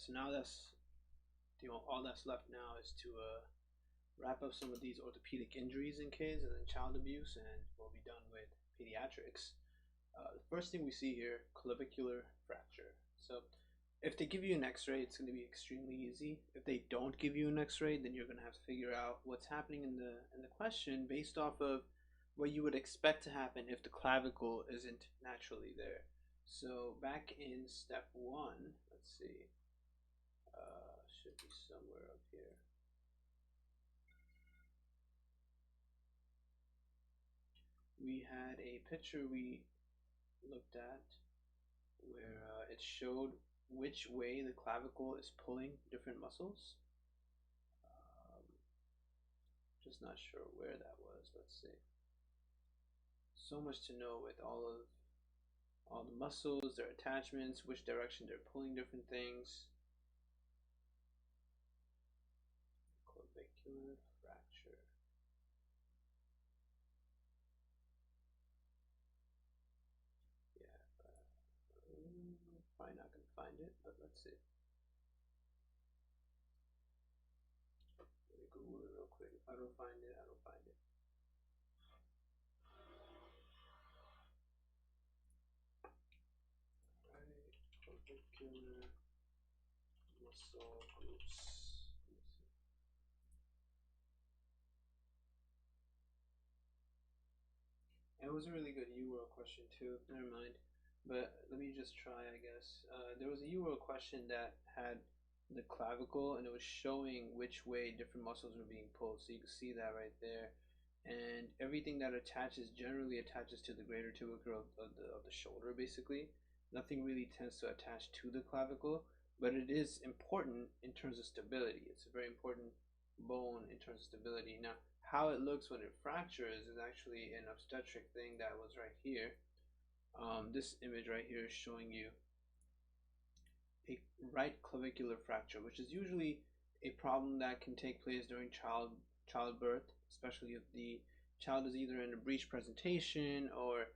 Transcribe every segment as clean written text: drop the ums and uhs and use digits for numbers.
So now that's all that's left now is to wrap up some of these orthopedic injuries in kids and then child abuse, and we'll be done with pediatrics. The first thing we see here, clavicular fracture. So if they give you an x-ray, it's going to be extremely easy. If they don't give you an x-ray, then you're going to have to figure out what's happening in the question based off of what you would expect to happen if the clavicle isn't naturally there. So back in step one, let's see, should be somewhere up here. We had a picture we looked at where it showed which way the clavicle is pulling different muscles. Just not sure where that was. Let's see. So much to know with all the muscles, their attachments, which direction they're pulling different things. Clavicular fracture. Yeah, probably not gonna find it, but let's see. Let me Google it real quick. If I don't find it, I don't find it. Alright, clavicular muscle groups. It was a really good UWorld question too. Never mind. But let me just try, I guess. There was a UWorld question that had the clavicle, and it was showing which way different muscles were being pulled. So you can see that right there. And everything that attaches generally attaches to the greater tubercle of the shoulder, basically. Nothing really tends to attach to the clavicle, but it is important in terms of stability. It's a very important bone in terms of stability. Now, how it looks when it fractures is actually an obstetric thing that was right here. This image right here is showing you a right clavicular fracture, which is usually a problem that can take place during childbirth, especially if the child is either in a breech presentation or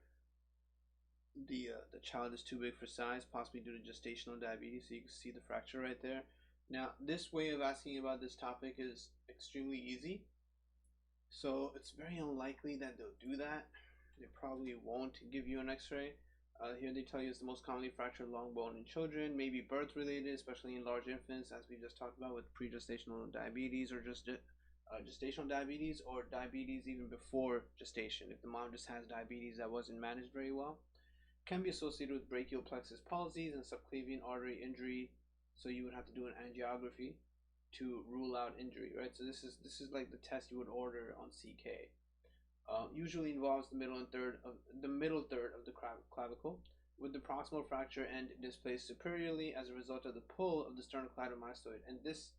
the child is too big for size, possibly due to gestational diabetes. So you can see the fracture right there. Now, this way of asking about this topic is extremely easy. So it's very unlikely that they'll do that. They probably won't give you an x-ray. Here they tell you it's the most commonly fractured long bone in children, maybe birth related, especially in large infants, as we just talked about with pre-gestational diabetes or just gestational diabetes, or diabetes even before gestation. If the mom just has diabetes that wasn't managed very well, can be associated with brachial plexus palsies and subclavian artery injury. So you would have to do an angiography to rule out injury, right? So this is like the test you would order on CK. Usually involves the middle third of the clavicle, with the proximal fracture end displaced superiorly as a result of the pull of the sternocleidomystoid. And this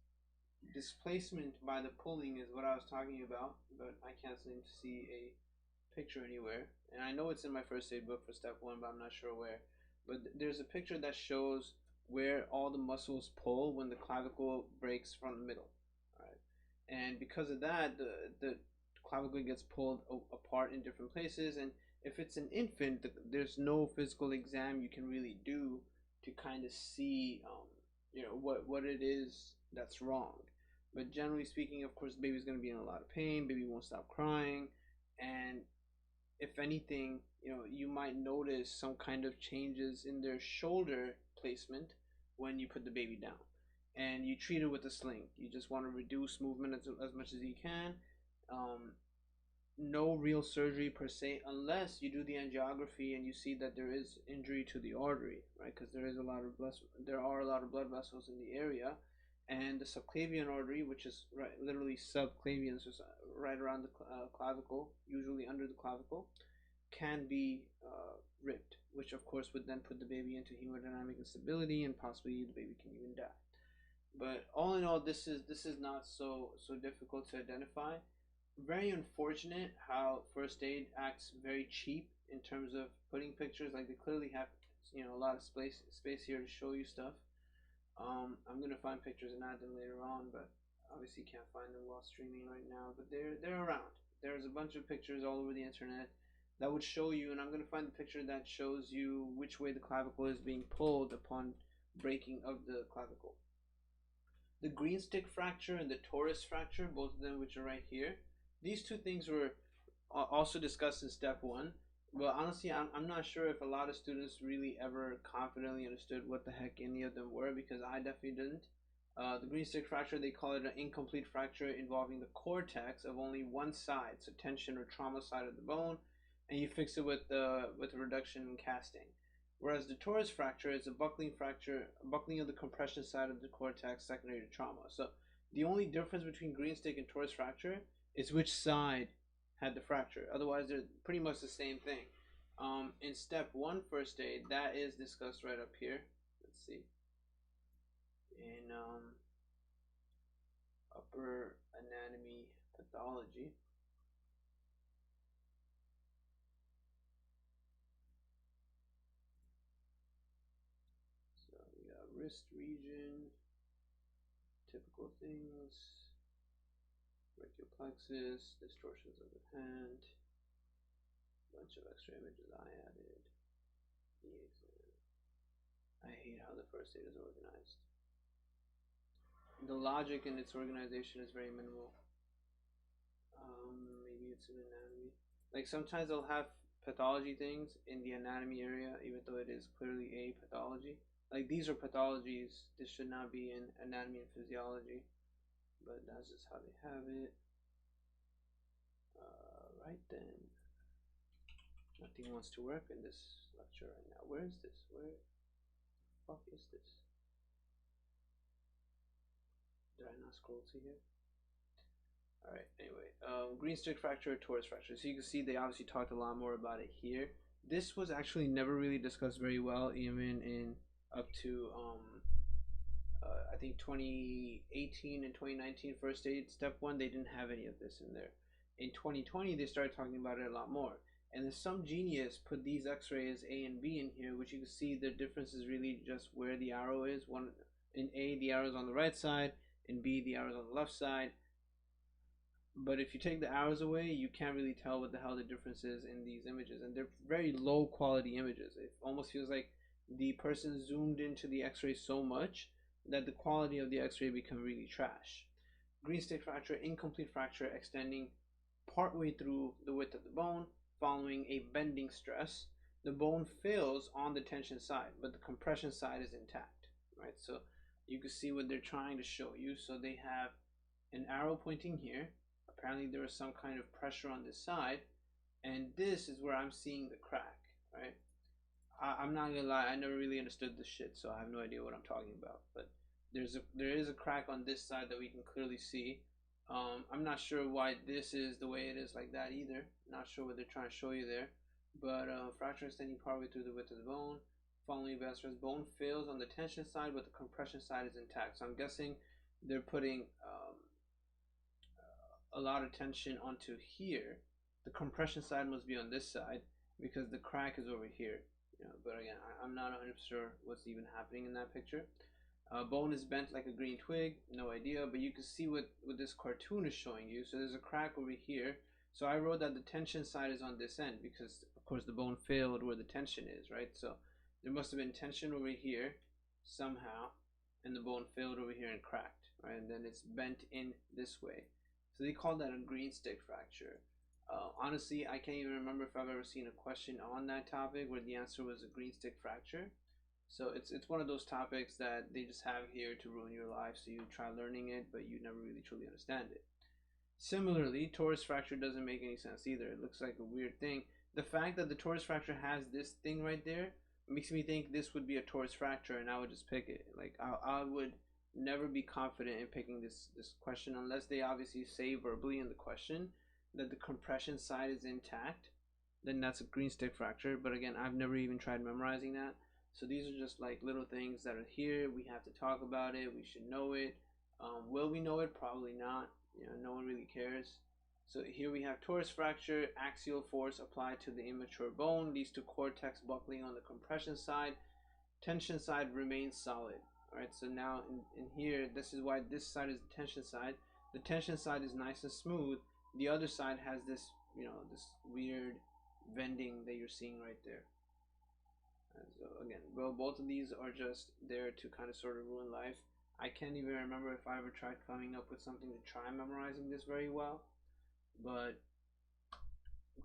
displacement by the pulling is what I was talking about, but I can't seem to see a picture anywhere. And I know it's in my first aid book for step one, but I'm not sure where. But there's a picture that shows where all the muscles pull when the clavicle breaks from the middle. All right, and because of that, the clavicle gets pulled apart in different places. And if it's an infant, there's no physical exam you can really do to kind of see, what it is that's wrong. But generally speaking, of course, baby's going to be in a lot of pain. Baby won't stop crying, and if anything, you might notice some kind of changes in their shoulder placement when you put the baby down. And you treat it with a sling. You just want to reduce movement as much as you can. No real surgery per se, unless you do the angiography and you see that there is injury to the artery, right? Because there are a lot of blood vessels in the area, and the subclavian artery, which is literally subclavian, so right around the clavicle, usually under the clavicle, can be ripped, which of course would then put the baby into hemodynamic instability, and possibly the baby can even die. But all in all, this is not so difficult to identify. Very unfortunate how first aid acts very cheap in terms of putting pictures. Like, they clearly have a lot of space here to show you stuff. I'm gonna find pictures and add them later on, but obviously can't find them while streaming right now. But they're around. There's a bunch of pictures all over the internet that would show you, and I'm gonna find the picture that shows you which way the clavicle is being pulled upon breaking of the clavicle. The green stick fracture and the torus fracture, both of them which are right here, these two things were also discussed in step one. But honestly, I'm not sure if a lot of students really ever confidently understood what the heck any of them were, because I definitely didn't. The green stick fracture, they call it an incomplete fracture involving the cortex of only one side, so tension or trauma side of the bone, and you fix it with reduction and casting. Whereas the torus fracture is a buckling fracture, a buckling of the compression side of the cortex secondary to trauma. So the only difference between green stick and torus fracture is which side had the fracture. Otherwise, they're pretty much the same thing. In step one, first aid, that is discussed right up here. Let's see. In upper anatomy pathology. So we got wrist region, typical things, brachial plexus, distortions of the hand, bunch of extra images I added, the exam. I hate how the first aid is organized. The logic in its organization is very minimal. Maybe it's in anatomy. Like sometimes they'll have pathology things in the anatomy area, even though it is clearly a pathology. Like these are pathologies. This should not be in anatomy and physiology, but that's just how they have it. Right then. Nothing wants to work in this lecture right now. Where is this? Where the fuck is this? Did I not scroll to here? Alright, anyway. Green stick fracture, torus fracture. So you can see they obviously talked a lot more about it here. This was actually never really discussed very well, even in up to I think 2018 and 2019 first aid step one. They didn't have any of this in there. In 2020 they started talking about it a lot more, and then some genius put these x-rays A and B in here, which you can see the difference is really just where the arrow is. One in A, the arrow is on the right side, in B, the arrow is on the left side. But if you take the arrows away, you can't really tell what the hell the difference is in these images, and they're very low quality images. It almost feels like the person zoomed into the x-ray so much that the quality of the x-ray become really trash. Green stick fracture, incomplete fracture extending partway through the width of the bone following a bending stress. The bone fails on the tension side, but the compression side is intact, right? So you can see what they're trying to show you. So they have an arrow pointing here. Apparently there was some kind of pressure on this side, and this is where I'm seeing the crack, right? I'm not gonna lie, I never really understood this shit, so I have no idea what I'm talking about. But there is a crack on this side that we can clearly see. I'm not sure why this is the way it is like that either. Not sure what they're trying to show you there. But fracture extending partway through the width of the bone. Following advanced stress, bone fails on the tension side, but the compression side is intact. So I'm guessing they're putting a lot of tension onto here. The compression side must be on this side because the crack is over here. But again, I'm not 100% sure what's even happening in that picture. Bone is bent like a green twig, no idea, but you can see what this cartoon is showing you. So there's a crack over here. So I wrote that the tension side is on this end because, of course, the bone failed where the tension is, right? So there must have been tension over here somehow, and the bone failed over here and cracked, right? And then it's bent in this way. So they call that a green stick fracture. Honestly, I can't even remember if I've ever seen a question on that topic where the answer was a green stick fracture. So it's one of those topics that they just have here to ruin your life, so you try learning it, but you never really truly understand it. Similarly, torus fracture doesn't make any sense either. It looks like a weird thing. The fact that the torus fracture has this thing right there makes me think this would be a torus fracture, and I would just pick it. Like I would never be confident in picking this question unless they obviously say verbally in the question that the compression side is intact. Then that's a green stick fracture. But again, I've never even tried memorizing that. So these are just like little things that are here. We have to talk about it. We should know it. Will we know it? Probably not. No one really cares. So here we have torus fracture. Axial force applied to the immature bone leads to cortex buckling on the compression side. Tension side remains solid. All right. So now in here, this is why this side is the tension side. The tension side is nice and smooth. The other side has this, this weird bending that you're seeing right there. So again, well, both of these are just there to kind of sort of ruin life. I can't even remember if I ever tried coming up with something to try memorizing this very well. But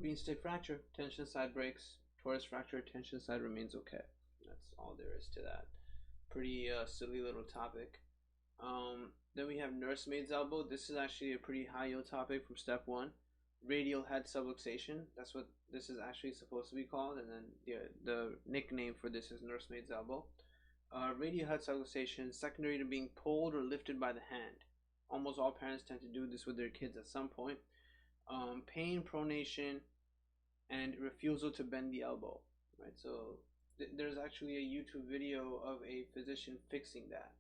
green stick fracture, tension side breaks. Torus fracture, tension side remains okay. That's all there is to that. Pretty silly little topic. Then we have nursemaid's elbow. This is actually a pretty high yield topic from step 1. Radial head subluxation. That's what this is actually supposed to be called. And then the nickname for this is nursemaid's elbow. Radial head subluxation, secondary to being pulled or lifted by the hand. Almost all parents tend to do this with their kids at some point. Pain, pronation, and refusal to bend the elbow. Right. So there's actually a YouTube video of a physician fixing that.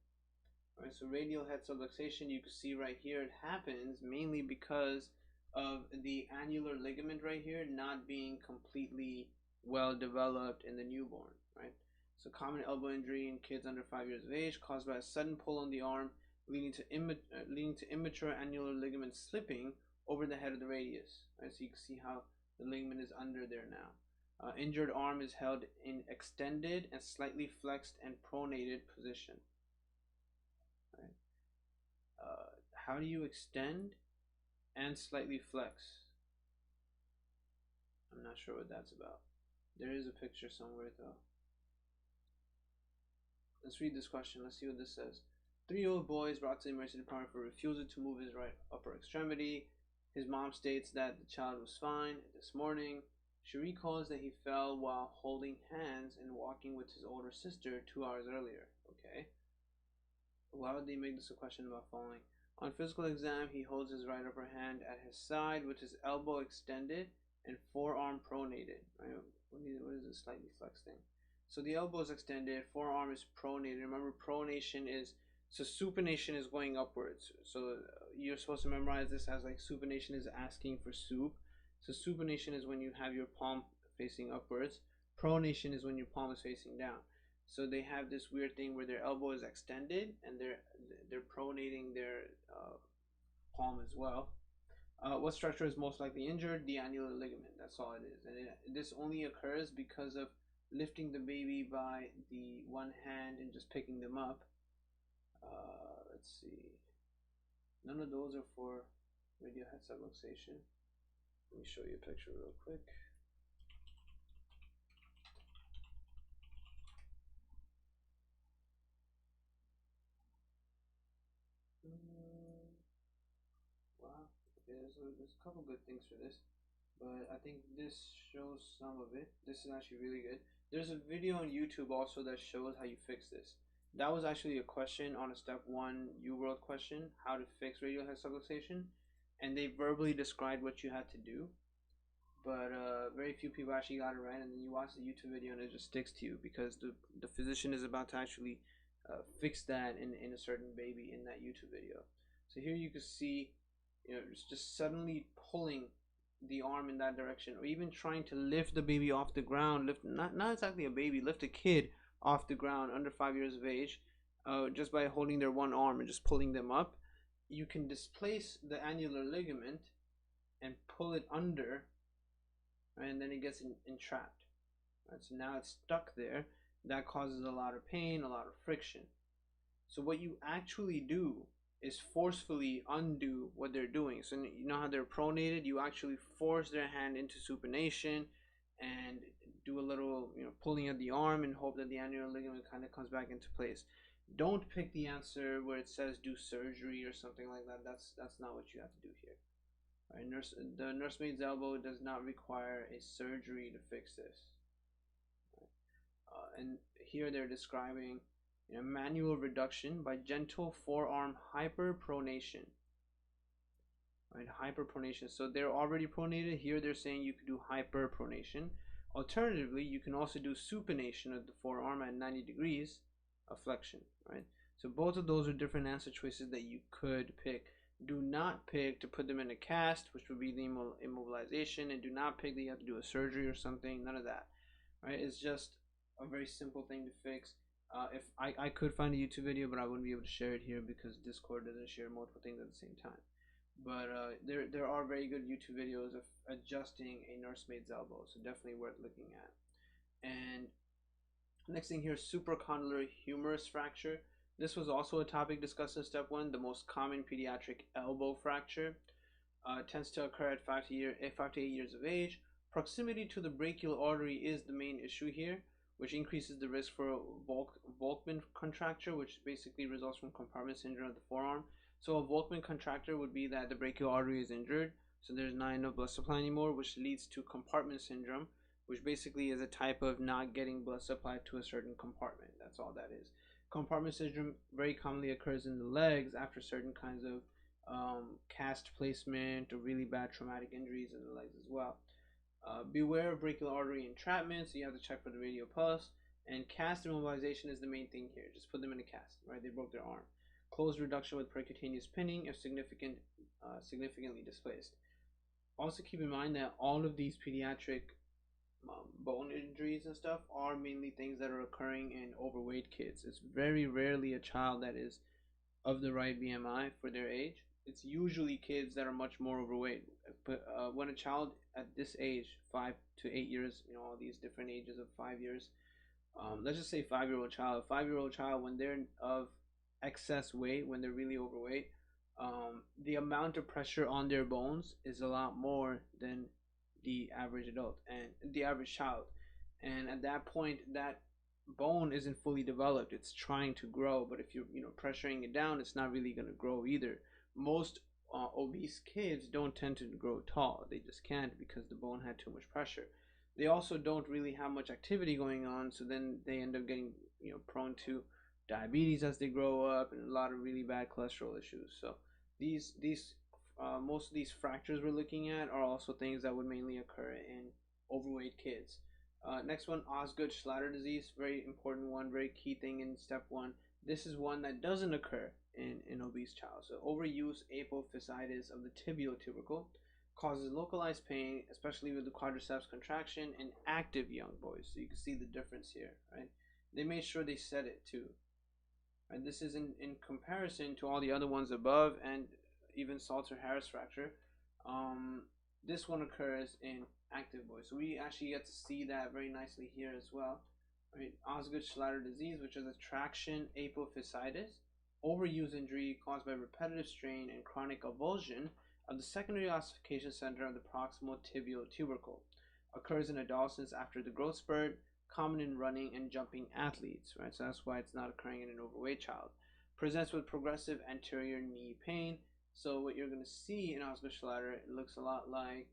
Right, so radial head subluxation, you can see right here, it happens mainly because of the annular ligament right here not being completely well developed in the newborn, right? So common elbow injury in kids under 5 years of age caused by a sudden pull on the arm, leading to immature annular ligament slipping over the head of the radius. Right, so you can see how the ligament is under there now. Injured arm is held in extended and slightly flexed and pronated position. How do you extend and slightly flex? I'm not sure what that's about. There is a picture somewhere though. Let's read this question. Let's see what this says. 3-year-old boy is brought to the emergency department for refusal to move his right upper extremity. His mom states that the child was fine this morning. She recalls that he fell while holding hands and walking with his older sister 2 hours earlier. Okay. Why would they make this a question about falling? On physical exam, he holds his right upper hand at his side with his elbow extended and forearm pronated. Right? What is this slightly flexed thing? So the elbow is extended, forearm is pronated. Remember, pronation is, so supination is going upwards. So you're supposed to memorize this as like supination is asking for soup. So supination is when you have your palm facing upwards. Pronation is when your palm is facing down. So they have this weird thing where their elbow is extended and they're pronating their palm as well. What structure is most likely injured? The annular ligament. That's all it is. And this only occurs because of lifting the baby by the one hand and just picking them up. Let's see. None of those are for radial head subluxation. Let me show you a picture real quick. Wow. Okay, there's a couple good things for this, but I think this shows some of it. This is actually really good. There's a video on YouTube also that shows how you fix this. That was actually a question on a step 1 UWorld question, how to fix radial head subluxation, and they verbally described what you had to do, but very few people actually got it right. And then you watch the YouTube video and it just sticks to you because the physician is about to actually fix that in a certain baby in that YouTube video. So here you can see, you know, just suddenly pulling the arm in that direction, or even trying to lift the baby off the ground, lift not exactly a baby, lift a kid off the ground under 5 years of age, just by holding their one arm and just pulling them up. You can displace the annular ligament and pull it under, right, and then it gets entrapped. Right, so now it's stuck there. That causes a lot of pain, a lot of friction. So what you actually do is forcefully undo what they're doing. So you know how they're pronated? You actually force their hand into supination and do a little, you know, pulling at the arm and hope that the annular ligament kind of comes back into place. Don't pick the answer where it says do surgery or something like that. That's not what you have to do here. Right? The nursemaid's elbow does not require a surgery to fix this. Right? And here they're describing, you know, manual reduction by gentle forearm hyperpronation. Right, hyperpronation. So they're already pronated. Here they're saying you could do hyperpronation. Alternatively, you can also do supination of the forearm at 90 degrees of flexion. Right. So both of those are different answer choices that you could pick. Do not pick to put them in a cast, which would be the immobilization, and do not pick that you have to do a surgery or something. None of that. Right. It's just a very simple thing to fix. If I could find a YouTube video, but I wouldn't be able to share it here because Discord doesn't share multiple things at the same time. But there are very good YouTube videos of adjusting a nursemaid's elbow, so definitely worth looking at. And next thing here is supracondylar humerus fracture. This was also a topic discussed in step 1. The most common pediatric elbow fracture tends to occur at 5 to 8 years of age. Proximity to the brachial artery is the main issue here, which increases the risk for Volkmann contracture, which basically results from compartment syndrome of the forearm. So a Volkmann contracture would be that the brachial artery is injured, so there's not enough blood supply anymore, which leads to compartment syndrome, which basically is a type of not getting blood supply to a certain compartment. That's all that is. Compartment syndrome very commonly occurs in the legs after certain kinds of cast placement or really bad traumatic injuries in the legs as well. Beware of brachial artery entrapment, so you have to check for the radial pulse. And cast immobilization is the main thing here. Just put them in a cast, right? They broke their arm. Closed reduction with percutaneous pinning if significantly displaced. Also keep in mind that all of these pediatric bone injuries and stuff are mainly things that are occurring in overweight kids. It's very rarely a child that is of the right BMI for their age. It's usually kids that are much more overweight. But when a child at this age, 5 to 8 years, all these different ages of 5 years, let's just say 5-year-old child, when they're of excess weight, when they're really overweight, the amount of pressure on their bones is a lot more than the average adult and the average child. And at that point, that bone isn't fully developed. It's trying to grow, but if you're pressuring it down, it's not really going to grow either. Most obese kids don't tend to grow tall. They just can't because the bone had too much pressure. They also don't really have much activity going on, so then they end up getting prone to diabetes as they grow up and a lot of really bad cholesterol issues. So these most of these fractures we're looking at are also things that would mainly occur in overweight kids. Next one, Osgood-Schlatter disease, very important one, very key thing in step 1. This is one that doesn't occur in obese child. So overuse apophysitis of the tibial tubercle causes localized pain, especially with the quadriceps contraction in active young boys. So you can see the difference here, right? They made sure they said it too. And this is in comparison to all the other ones above and even Salter-Harris fracture. This one occurs in active boys. So we actually get to see that very nicely here as well. Right? Osgood-Schlatter disease, which is a traction apophysitis, overuse injury caused by repetitive strain and chronic avulsion of the secondary ossification center of the proximal tibial tubercle. Occurs in adolescents after the growth spurt, common in running and jumping athletes, right? So that's why it's not occurring in an overweight child. Presents with progressive anterior knee pain. So what you're going to see in Osgood-Schlatter, it looks a lot like,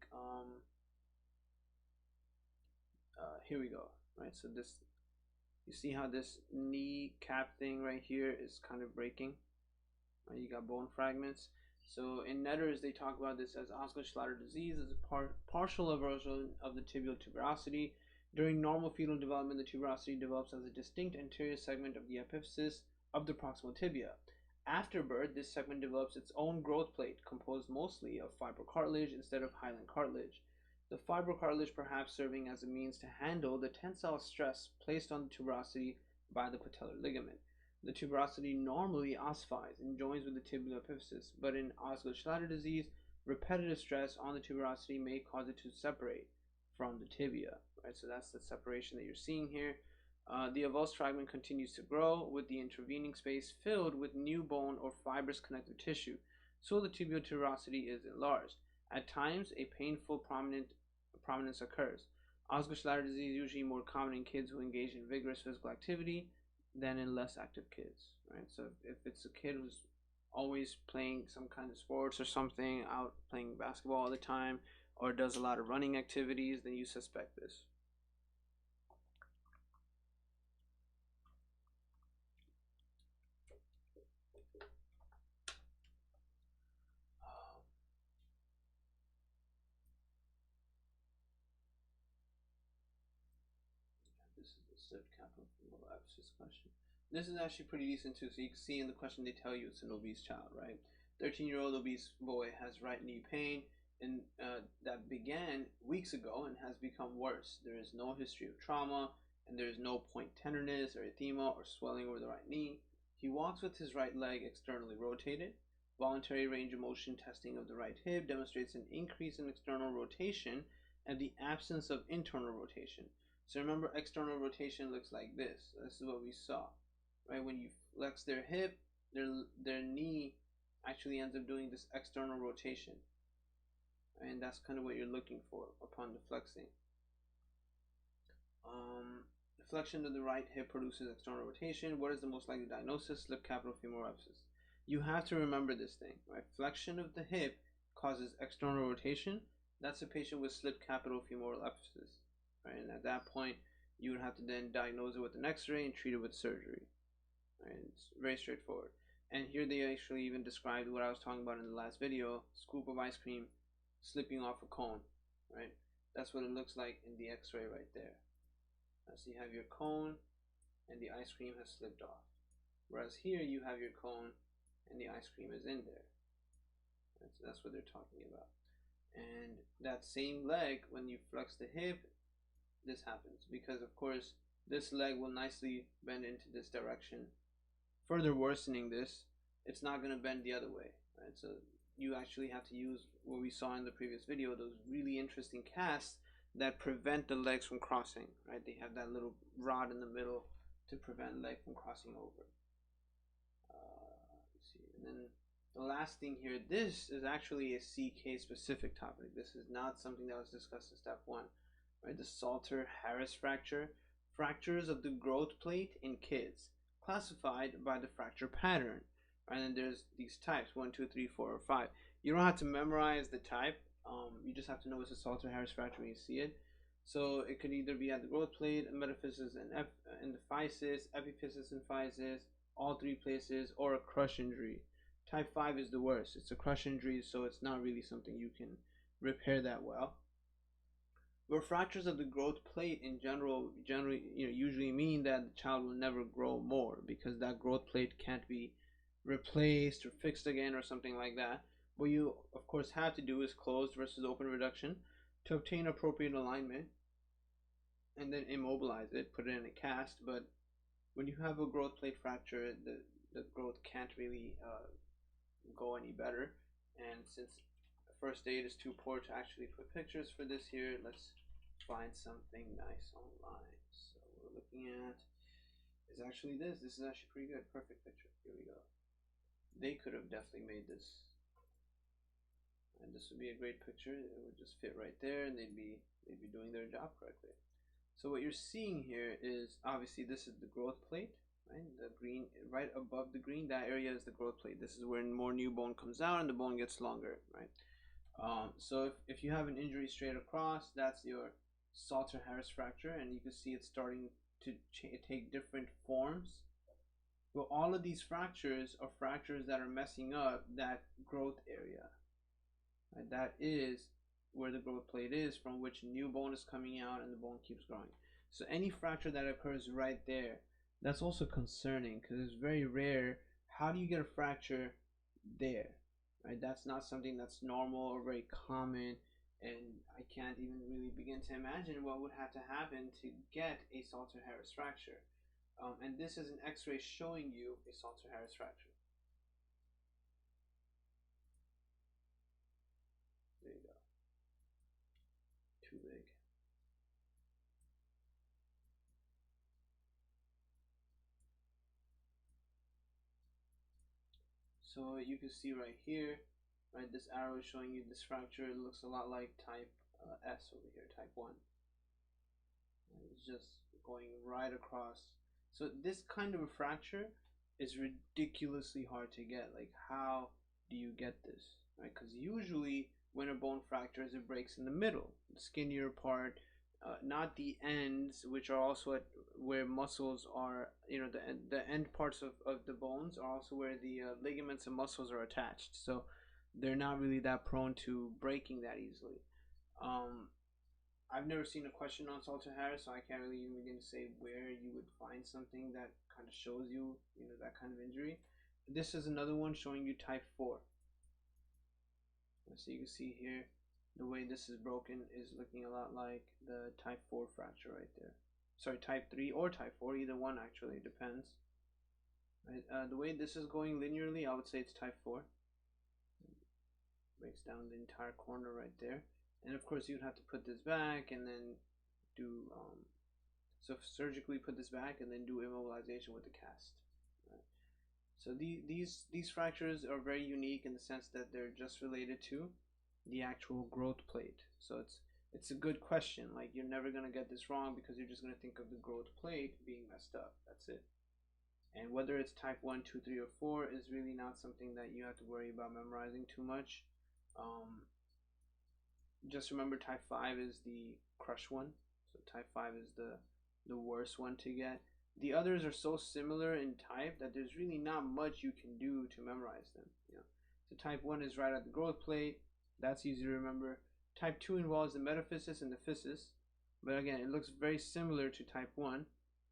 here we go, right? So this, you see how this knee cap thing right here is kind of breaking, right? You got bone fragments. So in Netters, they talk about this as Osgood-Schlatter disease as a partial eversion of the tibial tuberosity. During normal fetal development, the tuberosity develops as a distinct anterior segment of the epiphysis of the proximal tibia. After birth, this segment develops its own growth plate, composed mostly of fibrocartilage instead of hyaline cartilage. The fibrocartilage perhaps serving as a means to handle the tensile stress placed on the tuberosity by the patellar ligament. The tuberosity normally ossifies and joins with the tibial epiphysis, but in Osgood-Schlatter disease, repetitive stress on the tuberosity may cause it to separate from the tibia. Right, so that's the separation that you're seeing here. The avulsed fragment continues to grow with the intervening space filled with new bone or fibrous connective tissue, so the tibial tuberosity is enlarged. At times, a painful prominence occurs. Osgood-Schlatter disease is usually more common in kids who engage in vigorous physical activity than in less active kids. Right, so if it's a kid who's always playing some kind of sports or something, out playing basketball all the time, or does a lot of running activities, then you suspect this. This is the SIP capital question. This is actually pretty decent too. So you can see in the question they tell you it's an obese child, right? 13-year-old obese boy has right knee pain, and that began weeks ago and has become worse. There is no history of trauma, and there is no point tenderness or edema or swelling over the right knee. He walks with his right leg externally rotated. Voluntary range of motion testing of the right hip demonstrates an increase in external rotation and the absence of internal rotation. So remember, external rotation looks like this. This is what we saw, right? When you flex their hip, their knee actually ends up doing this external rotation, and that's kind of what you're looking for upon the flexing. The flexion of the right hip produces external rotation. What is the most likely diagnosis? Slip capital femoral abscess. You have to remember this thing, right? Flexion of the hip causes external rotation. That's a patient with slip capital femoral abscess, right? And at that point, you would have to then diagnose it with an X-ray and treat it with surgery. Right? It's very straightforward. And here they actually even described what I was talking about in the last video: scoop of ice cream slipping off a cone, right? That's what it looks like in the X-ray right there. So you have your cone and the ice cream has slipped off. Whereas here you have your cone and the ice cream is in there. Right? So that's what they're talking about. And that same leg, when you flex the hip, this happens because of course this leg will nicely bend into this direction, further worsening this. It's not going to bend the other way, right? So you actually have to use what we saw in the previous video, those really interesting casts that prevent the legs from crossing, right? They have that little rod in the middle to prevent leg from crossing over. Let's see. And then the last thing here, this is actually a CK specific topic. This is not something that was discussed in step 1, right? The Salter-Harris fracture, fractures of the growth plate in kids, classified by the fracture pattern, right? And there's these types, 1, 2, 3, 4, or 5. You don't have to memorize the type. You just have to know it's a Salter-Harris fracture when you see it. So it could either be at the growth plate, metaphysis and the physis, epiphysis and physis, all 3 places, or a crush injury. Type 5 is the worst. It's a crush injury, so it's not really something you can repair that well. Where fractures of the growth plate in generally usually mean that the child will never grow more because that growth plate can't be replaced or fixed again or something like that. What you of course have to do is closed versus open reduction to obtain appropriate alignment and then immobilize it, put it in a cast. But when you have a growth plate fracture, the growth can't really go any better. And since first aid is too poor to actually put pictures for this here, let's find something nice online. So we're looking at is actually this. This is actually pretty good. Perfect picture. Here we go. They could have definitely made this. And this would be a great picture. It would just fit right there and they'd be doing their job correctly. So what you're seeing here is obviously this is the growth plate, right? The green right above the green, that area is the growth plate. This is where more new bone comes out and the bone gets longer, right? So if you have an injury straight across, that's your Salter-Harris fracture, and you can see it's starting to take different forms. But all of these fractures are fractures that are messing up that growth area. Right? That is where the growth plate is, from which new bone is coming out and the bone keeps growing. So any fracture that occurs right there, that's also concerning because it's very rare. How do you get a fracture there? Right? That's not something that's normal or very common, and I can't even really begin to imagine what would have to happen to get a Salter-Harris fracture. And this is an X-ray showing you a Salter-Harris fracture. There you go. Too big. So you can see right here, right, this arrow is showing you this fracture. It looks a lot like type S over here, type 1. And it's just going right across. So this kind of a fracture is ridiculously hard to get. Like, how do you get this? Right? Because usually when a bone fractures, it breaks in the middle, the skinnier part, not the ends, which are also at where muscles are. The end parts of the bones are also where the ligaments and muscles are attached. So they're not really that prone to breaking that easily. I've never seen a question on Salter-Harris, so I can't really even begin to say where you would find something that kind of shows you, that kind of injury. This is another one showing you type 4. So you can see here, the way this is broken is looking a lot like the type 4 fracture right there. Sorry, type 3 or type 4, either one actually, it depends. Right? The way this is going linearly, I would say it's type 4. Breaks down the entire corner right there. And of course you'd have to put this back and then do, so surgically put this back and then do immobilization with the cast. So these fractures are very unique in the sense that they're just related to the actual growth plate. So it's a good question. Like, you're never gonna get this wrong because you're just gonna think of the growth plate being messed up. That's it. And whether it's type 1, 2, 3, or 4 is really not something that you have to worry about memorizing too much. Um, just remember type 5 is the crush one. So type 5 is the worst one to get. The others are so similar in type that there's really not much you can do to memorize them. So type 1 is right at the growth plate. That's easy to remember. Type 2 involves the metaphysis and the physis, but again, it looks very similar to type 1.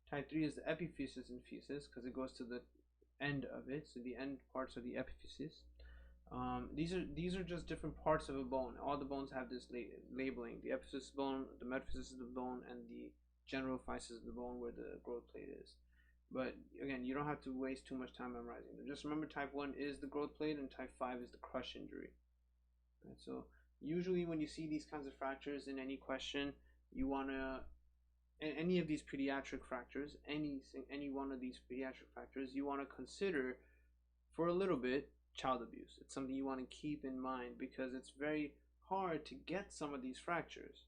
Type 3 is the epiphysis and physis because it goes to the end of it, so the end parts of the epiphysis. These are just different parts of a bone. All the bones have this labeling: the epiphysis bone, the metaphysis of the bone, and the general physis of the bone where the growth plate is. But again, you don't have to waste too much time memorizing them. Just remember type 1 is the growth plate and type 5 is the crush injury. Right, so usually when you see these kinds of fractures in any question, you want to, any of these pediatric fractures, any one of these pediatric fractures, you want to consider for a little bit child abuse. It's something you want to keep in mind because it's very hard to get some of these fractures,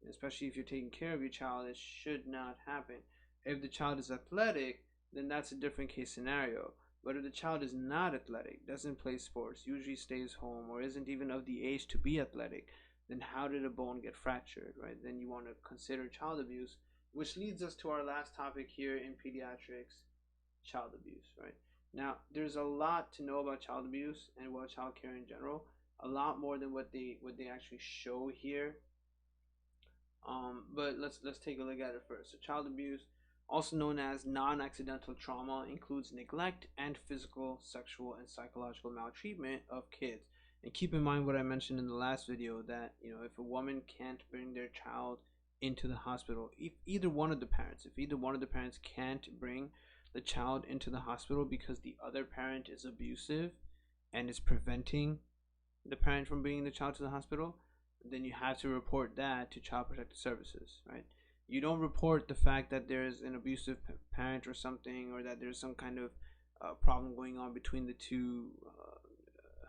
especially if you're taking care of your child. It should not happen. If the child is athletic, then that's a different case scenario. But if the child is not athletic, doesn't play sports, usually stays home, or isn't even of the age to be athletic, then how did a bone get fractured, right? Then you want to consider child abuse, which leads us to our last topic here in pediatrics: child abuse, right? Now, there's a lot to know about child abuse and about child care in general, a lot more than what they actually show here. But let's take a look at it first. So child abuse, also known as non-accidental trauma, includes neglect and physical, sexual, and psychological maltreatment of kids. And keep in mind what I mentioned in the last video, that if a woman can't bring their child into the hospital, if either one of the parents can't bring the child into the hospital because the other parent is abusive and is preventing the parent from bringing the child to the hospital, then you have to report that to Child Protective Services, right? You don't report the fact that there's an abusive parent or something, or that there's some kind of problem going on between the two,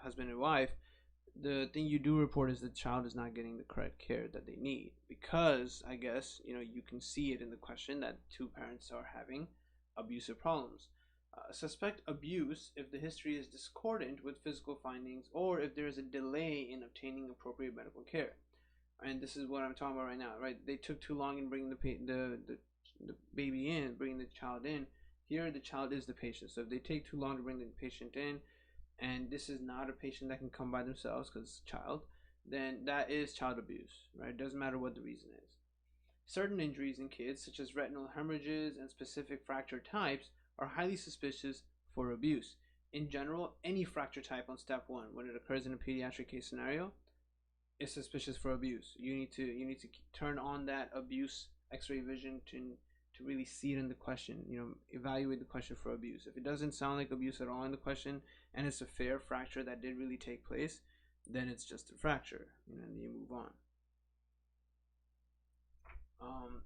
husband and wife. The thing you do report is the child is not getting the correct care that they need, because I guess you can see it in the question that two parents are having abusive problems. Suspect abuse if the history is discordant with physical findings, or if there is a delay in obtaining appropriate medical care. And this is what I'm talking about right now, right? They took too long in bringing the baby in, bringing the child in. Here, the child is the patient. So if they take too long to bring the patient in, and this is not a patient that can come by themselves because it's a child, then that is child abuse, right? It doesn't matter what the reason is. Certain injuries in kids, such as retinal hemorrhages and specific fracture types, are highly suspicious for abuse. In general, any fracture type on step 1, when it occurs in a pediatric case scenario, is suspicious for abuse. You need to turn on that abuse X-ray vision to really see it in the question. Evaluate the question for abuse. If it doesn't sound like abuse at all in the question, and it's a fair fracture that did really take place, then it's just a fracture, and you move on.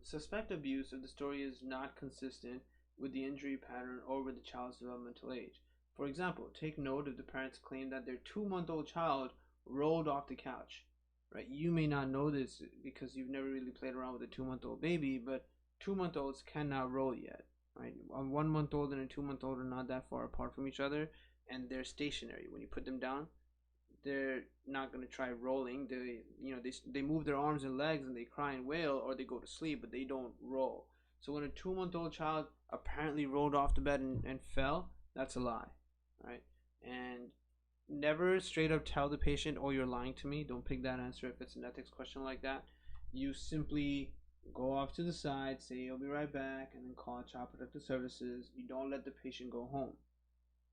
Suspect abuse if the story is not consistent with the injury pattern or with the child's developmental age. For example, take note if the parents claim that their 2-month-old child rolled off the couch, right? You may not know this because you've never really played around with a 2-month-old baby, but 2-month-olds cannot roll yet, right? A 1-month-old and a 2-month-old are not that far apart from each other, and they're stationary. When you put them down, they're not going to try rolling. They move their arms and legs and they cry and wail, or they go to sleep, but they don't roll. So when a 2-month-old child apparently rolled off the bed and fell, that's a lie, right? And never straight up tell the patient, oh, you're lying to me. Don't pick that answer if it's an ethics question like that. You simply go off to the side, say you'll be right back, and then call Child Protective Services. You don't let the patient go home.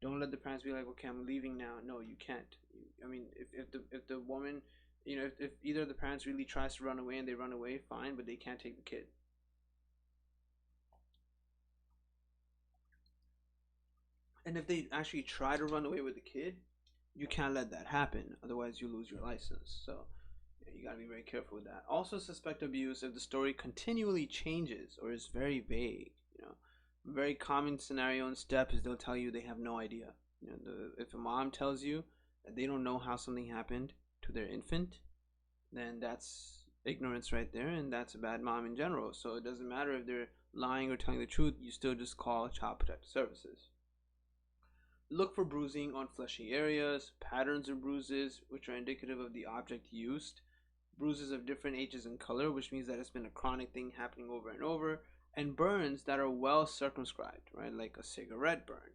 Don't let the parents be like, okay, I'm leaving now. No, you can't. I mean, if the woman, if either of the parents really tries to run away and they run away, fine, but they can't take the kid. And if they actually try to run away with the kid, you can't let that happen. Otherwise, you lose your license. So you gotta be very careful with that. Also, suspect abuse if the story continually changes or is very vague. very common scenario in STEP is they'll tell you they have no idea. If a mom tells you that they don't know how something happened to their infant, then that's ignorance right there, and that's a bad mom in general. So it doesn't matter if they're lying or telling the truth, you still just call Child Protective Services. Look for bruising on fleshy areas, patterns of bruises, which are indicative of the object used, bruises of different ages and color, which means that it's been a chronic thing happening over and over, and burns that are well circumscribed, right, like a cigarette burn.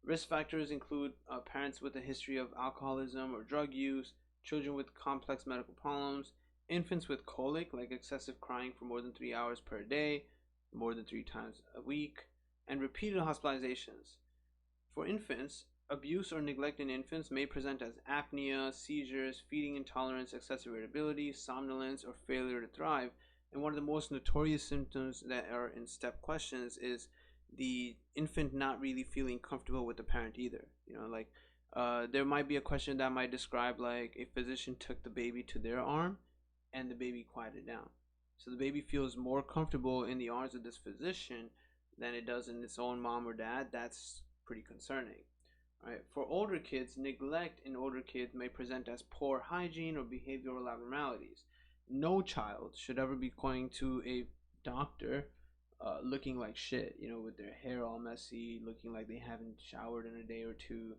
Risk factors include parents with a history of alcoholism or drug use, children with complex medical problems, infants with colic, like excessive crying for more than 3 hours per day, more than 3 times a week, and repeated hospitalizations. For infants, abuse or neglect in infants may present as apnea, seizures, feeding intolerance, excessive irritability, somnolence, or failure to thrive. And one of the most notorious symptoms that are in STEP questions is the infant not really feeling comfortable with the parent either. There might be a question that might describe like a physician took the baby to their arm and the baby quieted down. So the baby feels more comfortable in the arms of this physician than it does in its own mom or dad. That's pretty concerning. Right. For older kids, neglect in older kids may present as poor hygiene or behavioral abnormalities. No child should ever be going to a doctor looking like shit, with their hair all messy, looking like they haven't showered in a day or two,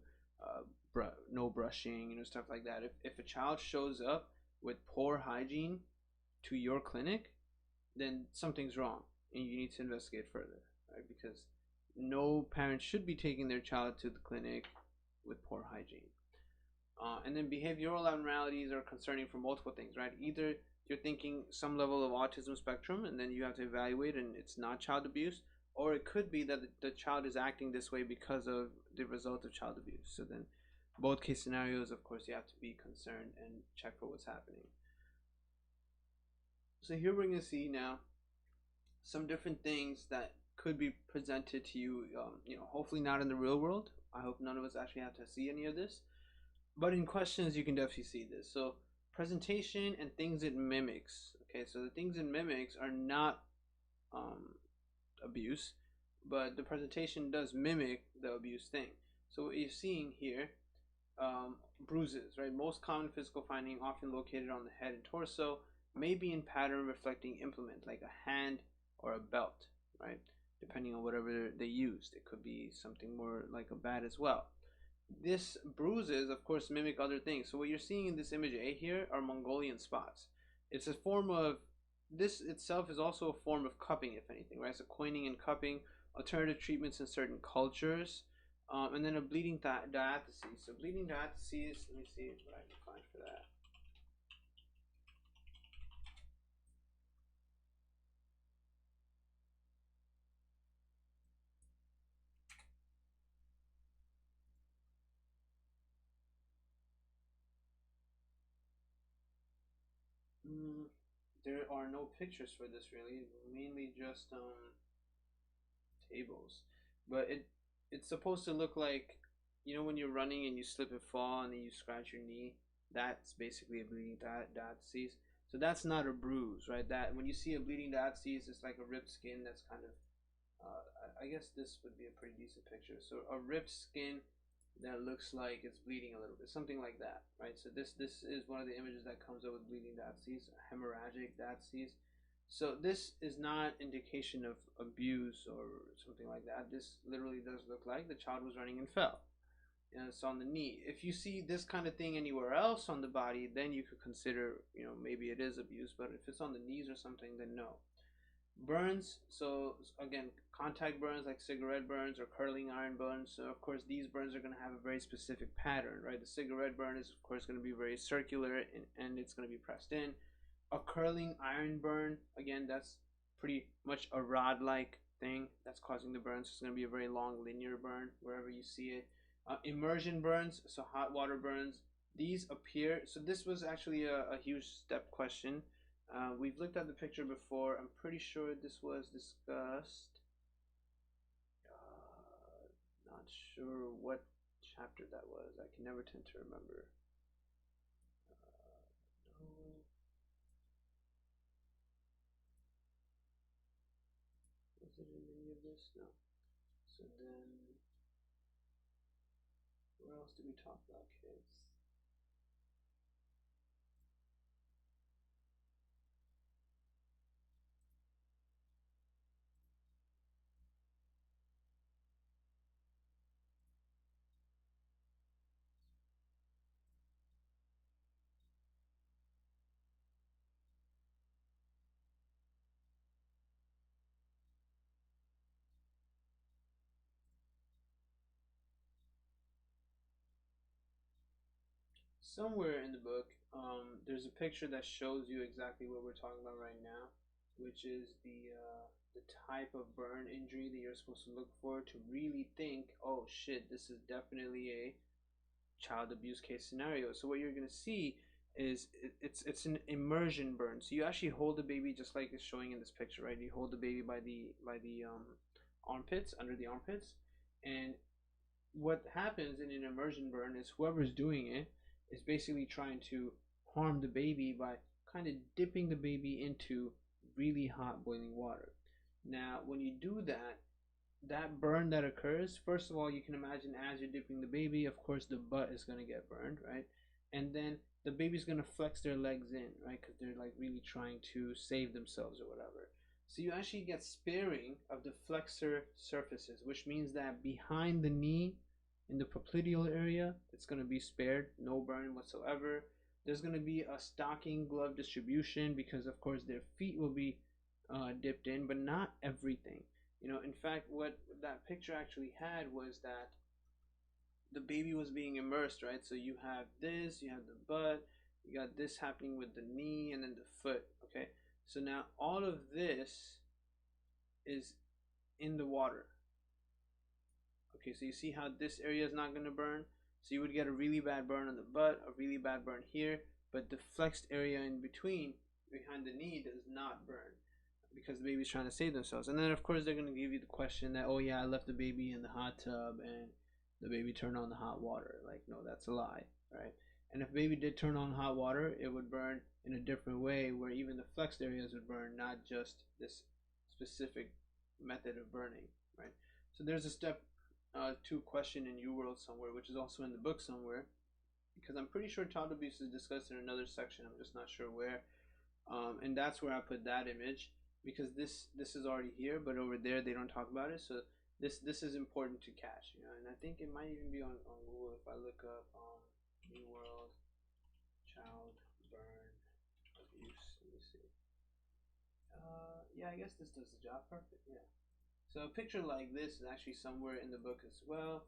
no brushing, stuff like that. If a child shows up with poor hygiene to your clinic, then something's wrong and you need to investigate further, right? Because no parent should be taking their child to the clinic with poor hygiene. And then behavioral abnormalities are concerning for multiple things, right? Either you're thinking some level of autism spectrum and then you have to evaluate and it's not child abuse, or it could be that the child is acting this way because of the result of child abuse. So then both case scenarios, of course, you have to be concerned and check for what's happening. So here we're going to see now some different things that could be presented to you, hopefully not in the real world. I hope none of us actually have to see any of this, but in questions you can definitely see this. So presentation and things it mimics. Okay, so the things it mimics are not abuse, but the presentation does mimic the abuse thing. So what you're seeing here, bruises, right? Most common physical finding, often located on the head and torso, may be in pattern reflecting implement, like a hand or a belt, right? Depending on whatever they used. It could be something more like a bat as well. This bruises, of course, mimic other things. So what you're seeing in this image A here are Mongolian spots. It's a form of, this itself is also a form of cupping, if anything, right? So coining and cupping, alternative treatments in certain cultures, and then a bleeding diathesis. So bleeding diathesis, let me see what I can find for that. There are no pictures for this really, mainly just tables. But it's supposed to look like, when you're running and you slip and fall and then you scratch your knee, that's basically a bleeding diathesis. So that's not a bruise, right? That when you see a bleeding diathesis, it's like a ripped skin that's kind of, I guess this would be a pretty decent picture. So a ripped skin that looks like it's bleeding a little bit, something like that, right? So this is one of the images that comes up with bleeding diathesis, hemorrhagic diathesis. So this is not indication of abuse or something like that. This literally does look like the child was running and fell. And it's on the knee. If you see this kind of thing anywhere else on the body, then you could consider, maybe it is abuse. But if it's on the knees or something, then no. Burns, so again, contact burns like cigarette burns or curling iron burns. So of course these burns are going to have a very specific pattern, right? The cigarette burn is of course going to be very circular and it's going to be pressed in. A curling iron burn, again, that's pretty much a rod-like thing that's causing the burn. So it's going to be a very long linear burn wherever you see it. Immersion burns, so hot water burns, these appear, so this was actually a huge STEP question. We've looked at the picture before. I'm pretty sure this was discussed. Not sure what chapter that was. I can never tend to remember. No. Was it in any of this? No. So then, where else do we talk about kids? Somewhere in the book, there's a picture that shows you exactly what we're talking about right now, which is the type of burn injury that you're supposed to look for to really think, oh shit, this is definitely a child abuse case scenario. So what you're gonna see is it's an immersion burn. So you actually hold the baby just like it's showing in this picture, right? You hold the baby by the armpits, under the armpits, and what happens in an immersion burn is whoever's doing it is basically trying to harm the baby by kind of dipping the baby into really hot boiling water. Now, when you do that, that burn that occurs, first of all, you can imagine as you're dipping the baby, of course, the butt is going to get burned, right? And then the baby's going to flex their legs in, right? Because they're like really trying to save themselves or whatever. So you actually get sparing of the flexor surfaces, which means that behind the knee, in the popliteal area, it's going to be spared, no burn whatsoever. There's going to be a stocking glove distribution because, of course, their feet will be dipped in, but not everything. In fact, what that picture actually had was that the baby was being immersed, right? So you have this, you have the butt, you got this happening with the knee, and then the foot, okay? So now all of this is in the water. Okay, so you see how this area is not going to burn? So you would get a really bad burn on the butt, a really bad burn here, but the flexed area in between, behind the knee, does not burn because the baby's trying to save themselves. And then, of course, they're going to give you the question that, oh, yeah, I left the baby in the hot tub and the baby turned on the hot water. Like, no, that's a lie, right? And if the baby did turn on hot water, it would burn in a different way where even the flexed areas would burn, not just this specific method of burning, right? So there's a step two question in UWorld somewhere, which is also in the book somewhere, because I'm pretty sure child abuse is discussed in another section. I'm just not sure where. And that's where I put that image because this is already here, but over there they don't talk about it. So this is important to catch, and I think it might even be on Google if I look up New World Child Burn Abuse. Let me see. Yeah, I guess this does the job perfect. Yeah. So a picture like this is actually somewhere in the book as well.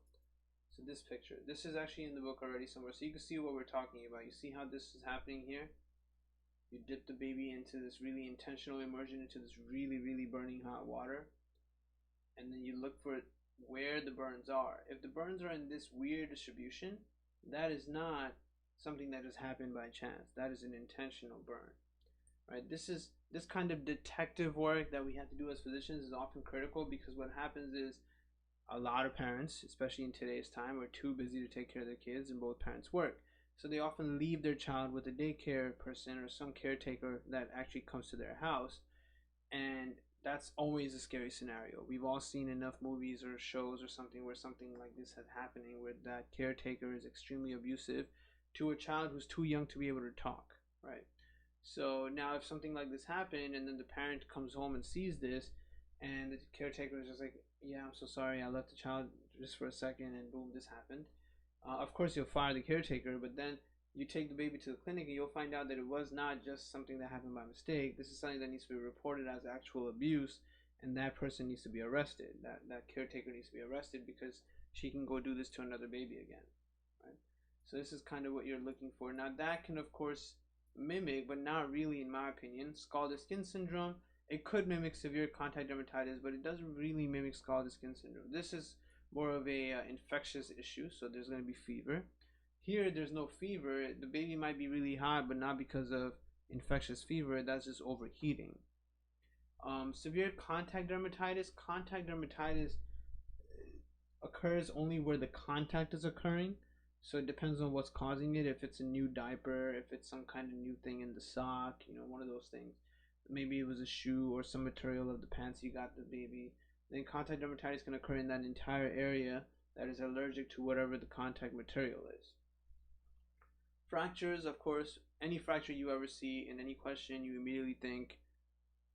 So this picture, this is actually in the book already somewhere. So you can see what we're talking about. You see how this is happening here? You dip the baby into this really intentional immersion into this really, really burning hot water. And then you look for where the burns are. If the burns are in this weird distribution, that is not something that just happened by chance. That is an intentional burn. Right? This kind of detective work that we have to do as physicians is often critical because what happens is a lot of parents, especially in today's time, are too busy to take care of their kids and both parents work. So they often leave their child with a daycare person or some caretaker that actually comes to their house. And that's always a scary scenario. We've all seen enough movies or shows or something where something like this is happening, where that caretaker is extremely abusive to a child who's too young to be able to talk, right? So now if something like this happened and then the parent comes home and sees this and the caretaker is just like, yeah, I'm so sorry, I left the child just for a second and boom, this happened. Of course, you'll fire the caretaker, but then you take the baby to the clinic and you'll find out that it was not just something that happened by mistake. This is something that needs to be reported as actual abuse, and that person needs to be arrested. That caretaker needs to be arrested because she can go do this to another baby again, right? So this is kind of what you're looking for. Now that can of course mimic, but not really in my opinion, scalded skin syndrome. It could mimic severe contact dermatitis, but it doesn't really mimic scalded skin syndrome. This is more of a infectious issue, so there's going to be fever. Here, there's no fever. The baby might be really hot, but not because of infectious fever. That's just overheating. Severe contact dermatitis. Contact dermatitis occurs only where the contact is occurring. So it depends on what's causing it. If it's a new diaper, if it's some kind of new thing in the sock, one of those things. Maybe it was a shoe or some material of the pants you got the baby. then contact dermatitis can occur in that entire area that is allergic to whatever the contact material is. Fractures, of course, any fracture you ever see in any question, you immediately think,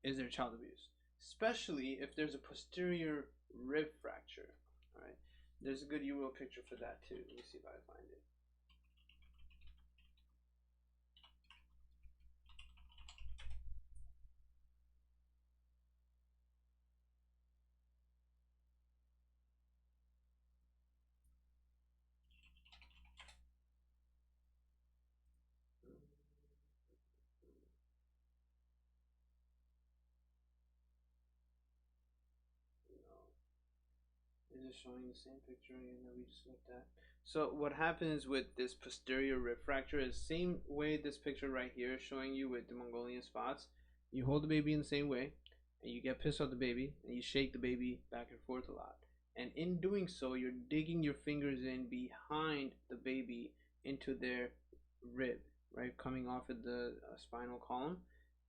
is there child abuse? Especially if there's a posterior rib fracture. All right, there's a good URL picture for that too. Let me see if I find it. Is it showing the same picture again that we just looked at? So what happens with this posterior rib fracture is same way this picture right here is showing you with the Mongolian spots. You hold the baby in the same way, and you get pissed off the baby, and you shake the baby back and forth a lot. And in doing so, you're digging your fingers in behind the baby into their rib, right, coming off of the spinal column,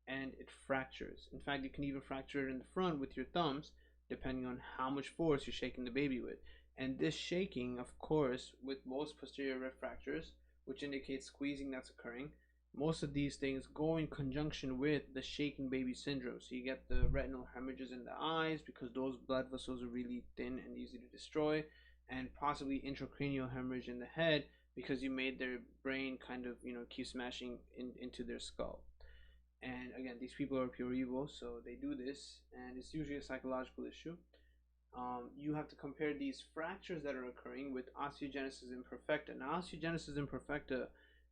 and it fractures. In fact, you can even fracture it in the front with your thumbs, depending on how much force you're shaking the baby with. And this shaking, of course, with most posterior rib fractures, which indicates squeezing that's occurring, most of these things go in conjunction with the shaking baby syndrome. So you get the retinal hemorrhages in the eyes because those blood vessels are really thin and easy to destroy, and possibly intracranial hemorrhage in the head because you made their brain kind of, keep smashing into their skull. And again, these people are pure evil, so they do this, and it's usually a psychological issue. You have to compare these fractures that are occurring with osteogenesis imperfecta. Now, osteogenesis imperfecta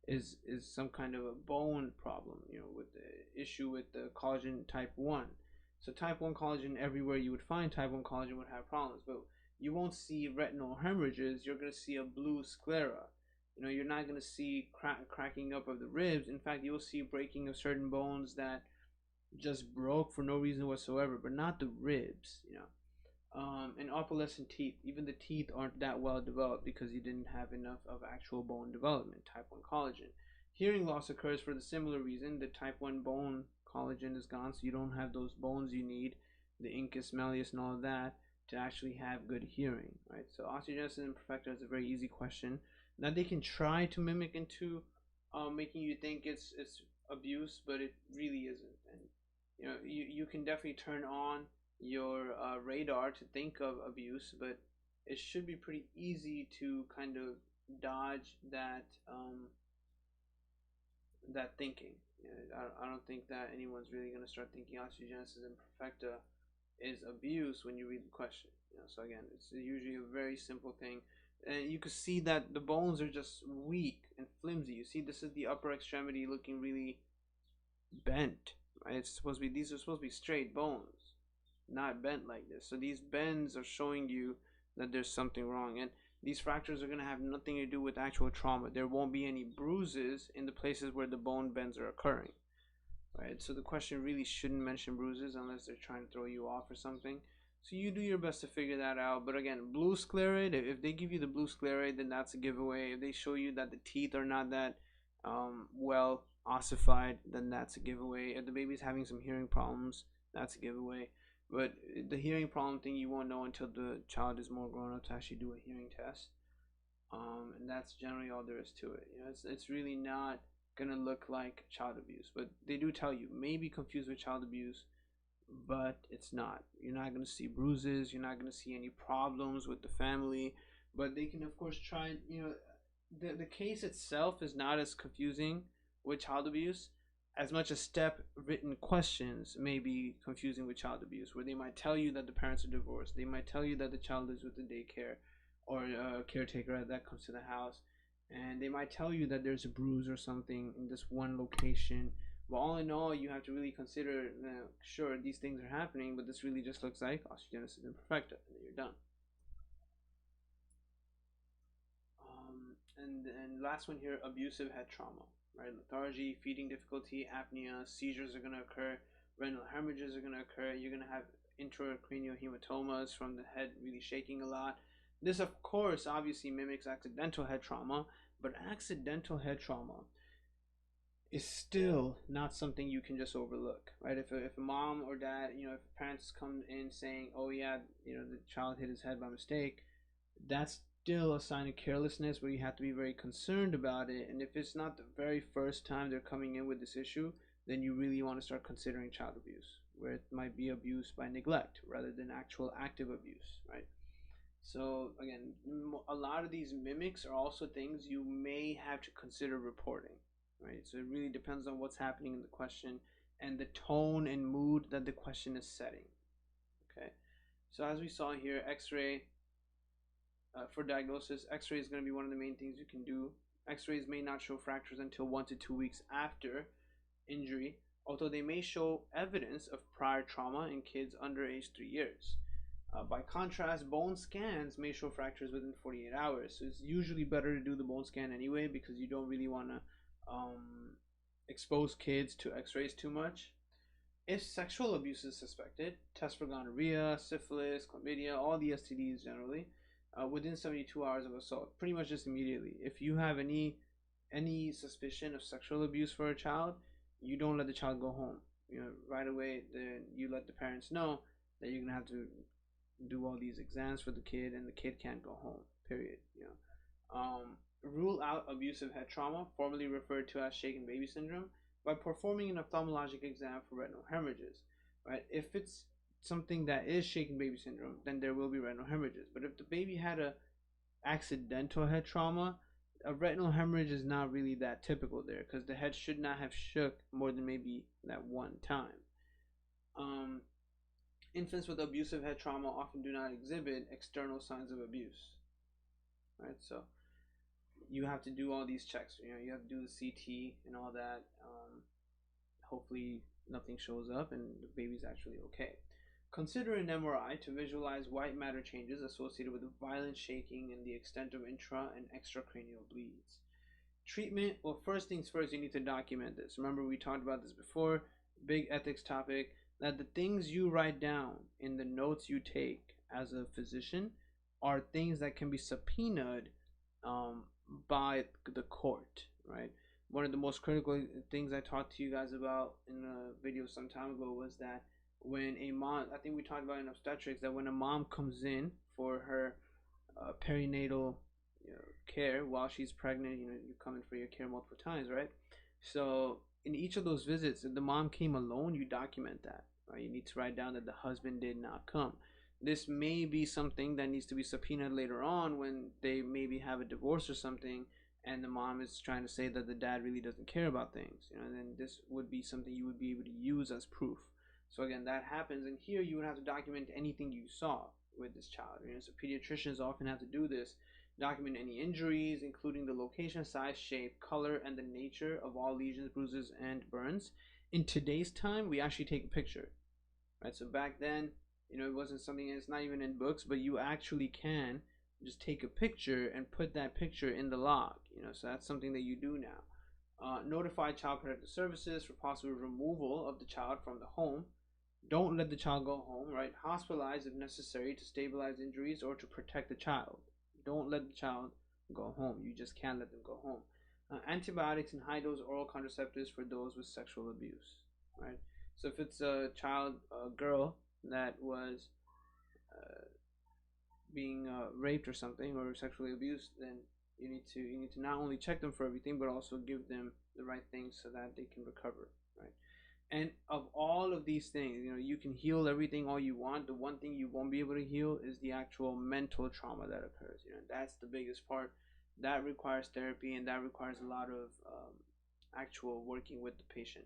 is some kind of a bone problem, with the issue with the collagen type 1. So type 1 collagen, everywhere you would find type 1 collagen would have problems, but you won't see retinal hemorrhages. You're going to see a blue sclera. You're not going to see cracking up of the ribs. In fact, you'll see breaking of certain bones that just broke for no reason whatsoever, but not the ribs. And opalescent teeth, even the teeth aren't that well developed because you didn't have enough of actual bone development, type 1 collagen. Hearing loss occurs for the similar reason. The type 1 bone collagen is gone, so you don't have those bones you need, the incus malleus and all of that, to actually have good hearing, right? So osteogenesis imperfecta is a very easy question that they can try to mimic into making you think it's abuse, but it really isn't. And you can definitely turn on your radar to think of abuse, but it should be pretty easy to kind of dodge that that thinking. I don't think that anyone's really going to start thinking osteogenesis imperfecta is abuse when you read the question. So again, it's usually a very simple thing. And you can see that the bones are just weak and flimsy. You see, this is the upper extremity looking really bent, right? These are supposed to be straight bones, not bent like this. So these bends are showing you that there's something wrong. And these fractures are going to have nothing to do with actual trauma. There won't be any bruises in the places where the bone bends are occurring, right? So the question really shouldn't mention bruises unless they're trying to throw you off or something. So you do your best to figure that out. But again, blue scleroid, if they give you the blue scleroid, then that's a giveaway. If they show you that the teeth are not that well ossified, then that's a giveaway. If the baby's having some hearing problems, that's a giveaway. But the hearing problem thing, you won't know until the child is more grown up to actually do a hearing test. And that's generally all there is to it. It's really not gonna look like child abuse, but they do tell you maybe confused with child abuse, but it's not. You're not going to see bruises. You're not going to see any problems with the family. But they can, of course, try. The case itself is not as confusing with child abuse as much as step written questions may be confusing with child abuse, where they might tell you that the parents are divorced. They might tell you that the child lives with the daycare or a caretaker that comes to the house. And they might tell you that there's a bruise or something in this one location. But all in all, you have to really consider, sure, these things are happening, but this really just looks like osteogenesis imperfecta, and then you're done. And last one here, abusive head trauma, right? Lethargy, feeding difficulty, apnea, seizures are going to occur, retinal hemorrhages are going to occur. You're going to have intracranial hematomas from the head really shaking a lot. This, of course, obviously mimics accidental head trauma, but accidental head trauma is still not something you can just overlook, right? If a mom or dad, if parents come in saying, oh yeah, the child hit his head by mistake, that's still a sign of carelessness where you have to be very concerned about it. And if it's not the very first time they're coming in with this issue, then you really want to start considering child abuse, where it might be abuse by neglect rather than actual active abuse, right? So again, a lot of these mimics are also things you may have to consider reporting, right? So it really depends on what's happening in the question and the tone and mood that the question is setting. Okay, so as we saw here, X-ray, for diagnosis, X-ray is going to be one of the main things you can do. X-rays may not show fractures until 1 to 2 weeks after injury, although they may show evidence of prior trauma in kids under age 3 years. By contrast, bone scans may show fractures within 48 hours. So it's usually better to do the bone scan anyway, because you don't really want to expose kids to x-rays too much. If sexual abuse is suspected, test for gonorrhea, syphilis, chlamydia, all the STDs generally, within 72 hours of assault, pretty much just immediately. If you have any suspicion of sexual abuse for a child, you don't let the child go home. Right away, then you let the parents know that you're gonna have to do all these exams for the kid, and the kid can't go home. Period. Rule out abusive head trauma, formerly referred to as shaken baby syndrome, by performing an ophthalmologic exam for retinal hemorrhages. Right? If it's something that is shaken baby syndrome, then there will be retinal hemorrhages. But if the baby had a accidental head trauma, a retinal hemorrhage is not really that typical there, because the head should not have shook more than maybe that one time. Infants with abusive head trauma often do not exhibit external signs of abuse, right? So you have to do all these checks. You have to do the CT and all that. Hopefully nothing shows up and the baby's actually okay. Consider an MRI to visualize white matter changes associated with violent shaking and the extent of intra and extracranial bleeds. Treatment, well, first things first, you need to document this. Remember, we talked about this before, big ethics topic, that the things you write down in the notes you take as a physician are things that can be subpoenaed by the court, right? One of the most critical things I talked to you guys about in a video some time ago was that when a mom, I think we talked about in obstetrics, that when a mom comes in for her perinatal care while she's pregnant, you come in for your care multiple times, right? So in each of those visits, if the mom came alone, you document that, right? You need to write down that the husband did not come. This may be something that needs to be subpoenaed later on when they maybe have a divorce or something, and the mom is trying to say that the dad really doesn't care about things, and then this would be something you would be able to use as proof. So again, that happens, and here you would have to document anything you saw with this child. So pediatricians often have to do this. Document any injuries, including the location, size, shape, color, and the nature of all lesions, bruises, and burns. In today's time, we actually take a picture, right? So back then, it wasn't something, it's not even in books, but you actually can just take a picture and put that picture in the log, so that's something that you do now. Notify Child Protective Services for possible removal of the child from the home. Don't let the child go home, right? Hospitalize if necessary to stabilize injuries or to protect the child. Don't let the child go home. You just can't let them go home. Antibiotics and high dose oral contraceptives for those with sexual abuse, right? So if it's a child, a girl that was being raped or something, or sexually abused, then you need to not only check them for everything, but also give them the right things so that they can recover, right? And of all of these things, you can heal everything all you want. The one thing you won't be able to heal is the actual mental trauma that occurs. That's the biggest part. That requires therapy, and that requires a lot of actual working with the patient.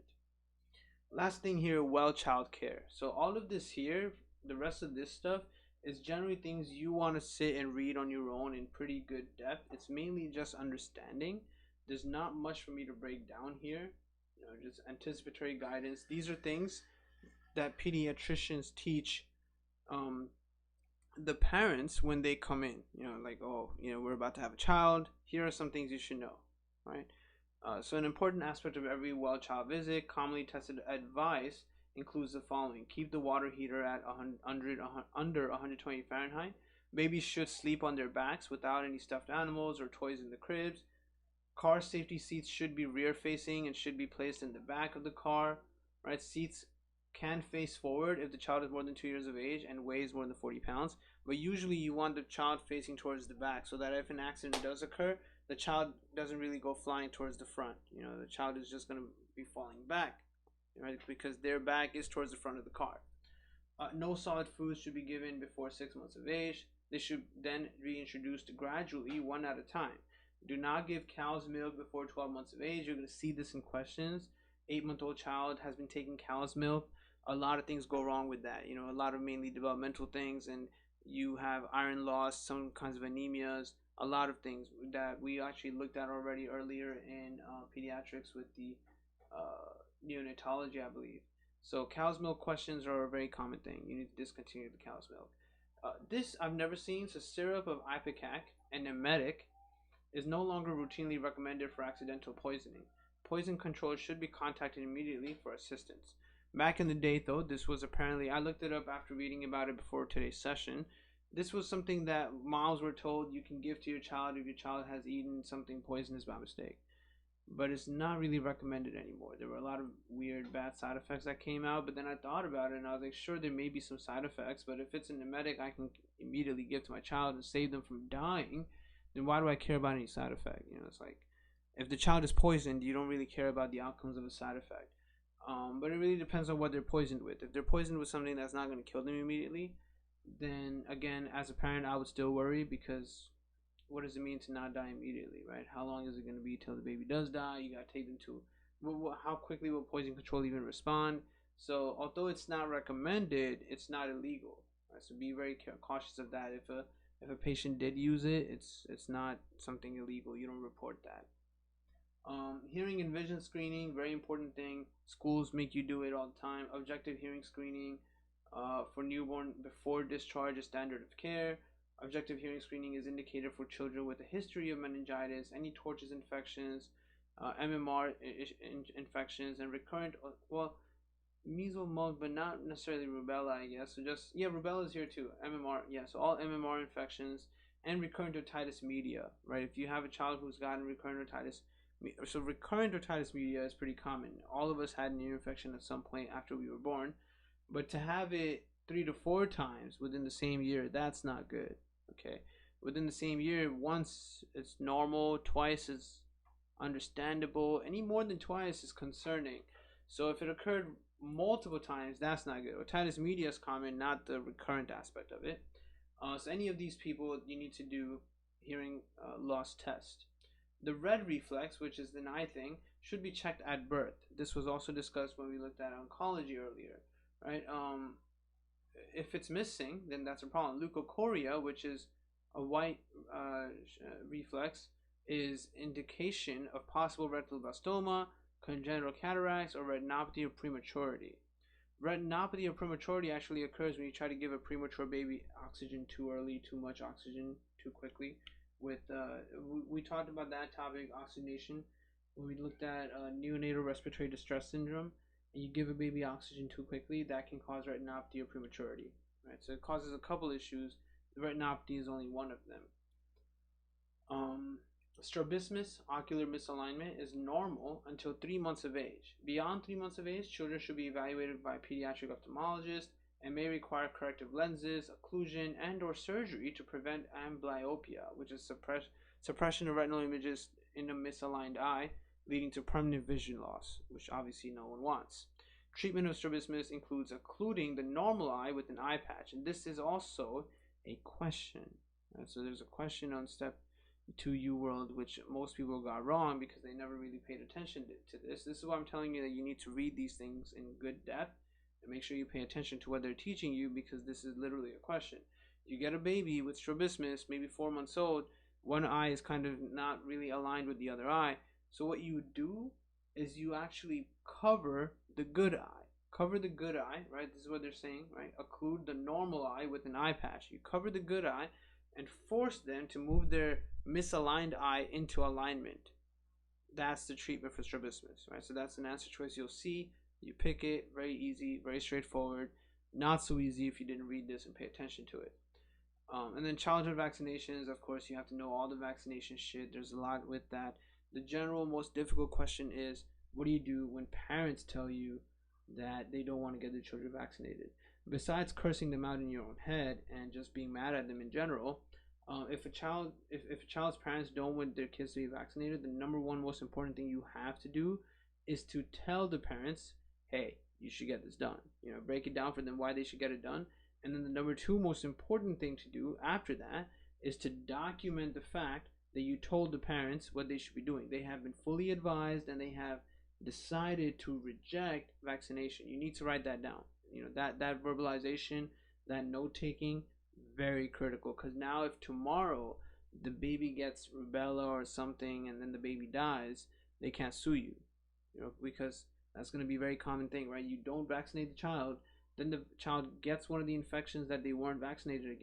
Last thing here, well child care. So all of this here, the rest of this stuff is generally things you want to sit and read on your own in pretty good depth. It's mainly just understanding. There's not much for me to break down here. Just anticipatory guidance. These are things that pediatricians teach the parents when they come in. Like, oh, we're about to have a child. Here are some things you should know, right? So an important aspect of every well child visit, commonly tested advice, includes the following: keep the water heater at under 120 Fahrenheit. Babies should sleep on their backs without any stuffed animals or toys in the cribs. Car safety seats should be rear facing and should be placed in the back of the car, right? Seats can face forward if the child is more than 2 years of age and weighs more than 40 pounds. But usually you want the child facing towards the back so that if an accident does occur, the child doesn't really go flying towards the front. The child is just going to be falling back, right? Because their back is towards the front of the car. No solid foods should be given before 6 months of age. They should then be introduced gradually, one at a time. Do not give cow's milk before 12 months of age. You're going to see this in questions. 8-month-old child has been taking cow's milk. A lot of things go wrong with that. A lot of mainly developmental things, and you have iron loss, some kinds of anemias, a lot of things that we actually looked at already earlier in pediatrics with the neonatology, I believe. So cow's milk questions are a very common thing. You need to discontinue the cow's milk. This I've never seen. So syrup of ipecac, an emetic, is no longer routinely recommended for accidental poisoning. Poison control should be contacted immediately for assistance. Back in the day, though, this was apparently, I looked it up after reading about it before today's session. This was something that moms were told you can give to your child if your child has eaten something poisonous by mistake. But it's not really recommended anymore. There were a lot of weird, bad side effects that came out, but then I thought about it and I was like, sure, there may be some side effects, but if it's an emetic I can immediately give to my child and save them from dying, then why do I care about any side effect? It's like, if the child is poisoned, you don't really care about the outcomes of a side effect. But it really depends on what they're poisoned with. If they're poisoned with something that's not going to kill them immediately, then again, as a parent, I would still worry, because what does it mean to not die immediately, right? How long is it going to be till the baby does die? You got to take them to, how quickly will poison control even respond? So although it's not recommended, it's not illegal, right? So be very cautious of that. If a patient did use it, it's not something illegal. You don't report that. Hearing and vision screening, very important thing. Schools make you do it all the time. Objective hearing screening for newborn before discharge is standard of care. Objective hearing screening is indicated for children with a history of meningitis, any torches infections, MMR infections, and recurrent, measles, mumps, but not necessarily rubella, I guess. So just, rubella is here too. MMR, so all MMR infections and recurrent otitis media, right? If you have a child who's gotten recurrent otitis, so recurrent otitis media is pretty common. All of us had an ear infection at some point after we were born, but to have it 3 to 4 times within the same year, that's not good. Okay, within the same year, once it's normal, twice is understandable, any more than twice is concerning. So if it occurred multiple times, that's not good. Otitis media is common, not the recurrent aspect of it. So any of these people, you need to do hearing loss test. The red reflex, which is the eye thing, should be checked at birth. This was also discussed when we looked at oncology earlier, right? If it's missing, then that's a problem. Leukocoria, which is a white reflex, is indication of possible retinoblastoma, congenital cataracts, or retinopathy of prematurity. Retinopathy of prematurity actually occurs when you try to give a premature baby oxygen too early, too much oxygen too quickly. We talked about that topic, oxygenation, when we looked at neonatal respiratory distress syndrome. And you give a baby oxygen too quickly, that can cause retinopathy or prematurity, right? So it causes a couple issues. The retinopathy is only one of them. Strabismus, ocular misalignment, is normal until 3 months of age. Beyond 3 months of age, children should be evaluated by a pediatric ophthalmologist and may require corrective lenses, occlusion, and or surgery to prevent amblyopia, which is suppression of retinal images in a misaligned eye, leading to permanent vision loss, which obviously no one wants. Treatment of strabismus includes occluding the normal eye with an eye patch, and this is also a question. Right? So there's a question on step 2 UWorld, which most people got wrong because they never really paid attention to this. This is why I'm telling you that you need to read these things in good depth and make sure you pay attention to what they're teaching you, because this is literally a question. You get a baby with strabismus, maybe 4 months old, one eye is kind of not really aligned with the other eye. So what you do is you actually cover the good eye. Cover the good eye, right? This is what they're saying, right? Occlude the normal eye with an eye patch. You cover the good eye and force them to move their misaligned eye into alignment. That's the treatment for strabismus, right? So that's an answer choice you'll see. You pick it, very easy, very straightforward. Not so easy if you didn't read this and pay attention to it. And then childhood vaccinations, of course, you have to know all the vaccination shit. There's a lot with that. The general most difficult question is, what do you do when parents tell you that they don't want to get their children vaccinated? Besides cursing them out in your own head and just being mad at them in general, if a child's parents don't want their kids to be vaccinated, the number one most important thing you have to do is to tell the parents, hey, you should get this done. Break it down for them why they should get it done. And then the number two most important thing to do after that is to document the fact that you told the parents what they should be doing. They have been fully advised and they have decided to reject vaccination. You need to write that down. That verbalization, that note taking, very critical, because now if tomorrow the baby gets rubella or something and then the baby dies, they can't sue you, because that's going to be a very common thing, right? You don't vaccinate the child, then the child gets one of the infections that they weren't vaccinated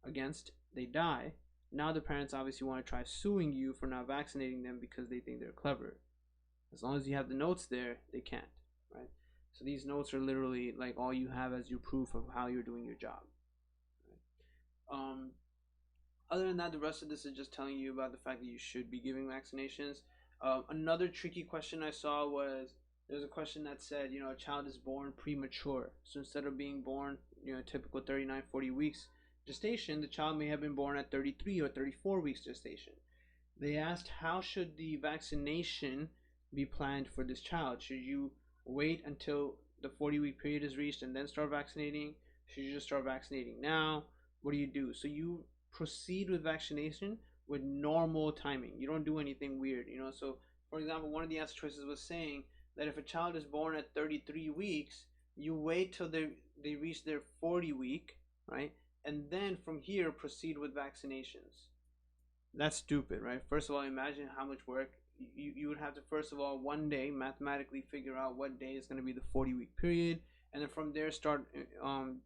against, they die. Now the parents obviously want to try suing you for not vaccinating them because they think they're clever. As long as you have the notes there, they can't, right? So these notes are literally like all you have as your proof of how you're doing your job. Other than that, the rest of this is just telling you about the fact that you should be giving vaccinations. Another tricky question I saw was, there's a question that said, a child is born premature. So instead of being born, typical 39, 40 weeks gestation, the child may have been born at 33 or 34 weeks gestation. They asked, how should the vaccination be planned for this child? Should you wait until the 40-week period is reached and then start vaccinating? Should you just start vaccinating now? What do you do? So you proceed with vaccination with normal timing. You don't do anything weird, So for example, one of the answer choices was saying that if a child is born at 33 weeks, you wait till they reach their 40 week, right? And then from here proceed with vaccinations. That's stupid, right? First of all, imagine how much work you would have to, first of all, one day mathematically figure out what day is going to be the 40-week period, and then from there start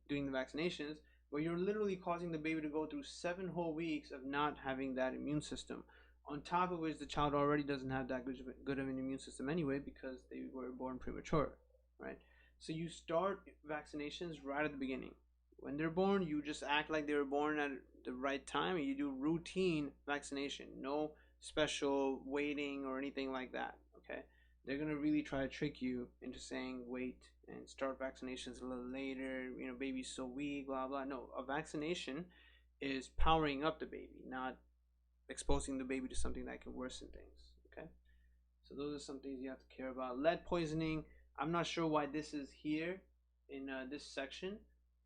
doing the vaccinations. But you're literally causing the baby to go through 7 whole weeks of not having that immune system, on top of which the child already doesn't have that good of an immune system anyway because they were born premature, right? So you start vaccinations right at the beginning. When they're born, you just act like they were born at the right time and you do routine vaccination. No special waiting or anything like that, okay? They're going to really try to trick you into saying wait and start vaccinations a little later, baby's so weak, blah, blah. No, a vaccination is powering up the baby, not exposing the baby to something that can worsen things, okay? So those are some things you have to care about. Lead poisoning, I'm not sure why this is here in this section,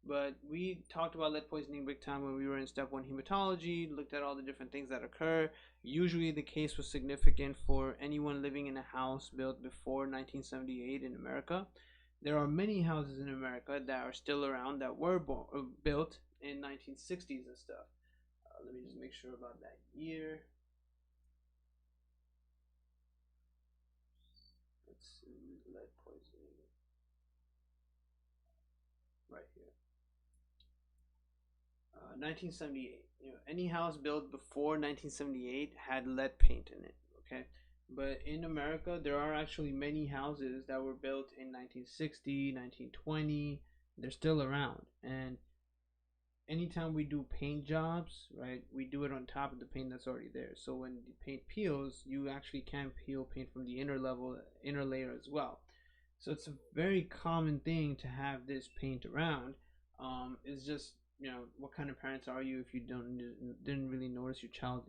but we talked about lead poisoning big time when we were in step 1 hematology, looked at all the different things that occur. Usually the case was significant for anyone living in a house built before 1978 in America. There are many houses in America that are still around that were built in 1960s and stuff. Let me just make sure about that year. Let's see, lead poisoning. Right here. 1978. Any house built before 1978 had lead paint in it, okay? But in America, there are actually many houses that were built in 1960, 1920. They're still around. And anytime we do paint jobs, right, we do it on top of the paint that's already there. So when the paint peels, you actually can peel paint from the inner layer as well. So it's a very common thing to have this paint around. It's just, what kind of parents are you if you didn't really notice your child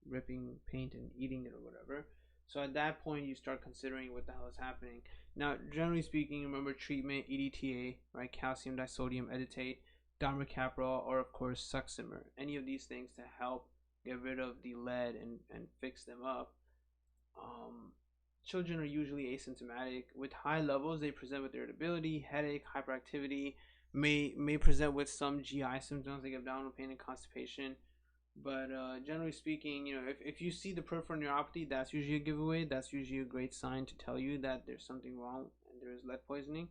ripping paint and eating it or whatever? So at that point, you start considering what the hell is happening. Now, generally speaking, remember treatment, EDTA, right? Calcium disodium edetate, Darmacaprol, or of course Succimer. Any of these things to help get rid of the lead and fix them up. Children are usually asymptomatic. With high levels, they present with irritability, headache, hyperactivity, may present with some GI symptoms like abdominal pain and constipation. But generally speaking, if you see the peripheral neuropathy, that's usually a giveaway. That's usually a great sign to tell you that there's something wrong and there is lead poisoning.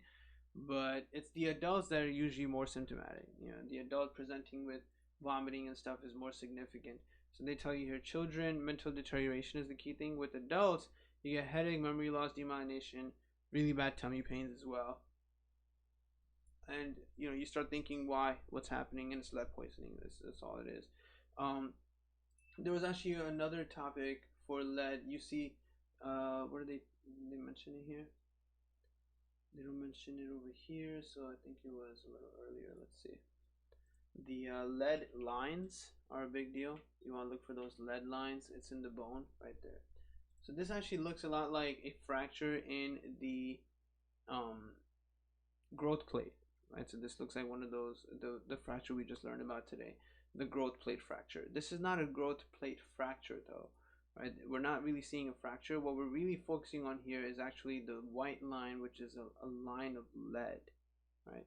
But it's the adults that are usually more symptomatic. The adult presenting with vomiting and stuff is more significant. So they tell you here, children, mental deterioration is the key thing. With adults, you get headache, memory loss, demyelination, really bad tummy pains as well. And you start thinking what's happening, and it's lead poisoning. That's all it is. There was actually another topic for lead, you see, what are they mention it here? They don't mention it over here, so I think it was a little earlier. Let's see. The lead lines are a big deal. You want to look for those lead lines. It's in the bone right there. So this actually looks a lot like a fracture in the um, growth plate, right? So this looks like one of those, the fracture we just learned about today, the growth plate fracture. This is not a growth plate fracture though, right? We're not really seeing a fracture. What we're really focusing on here is actually the white line, which is a line of lead, right?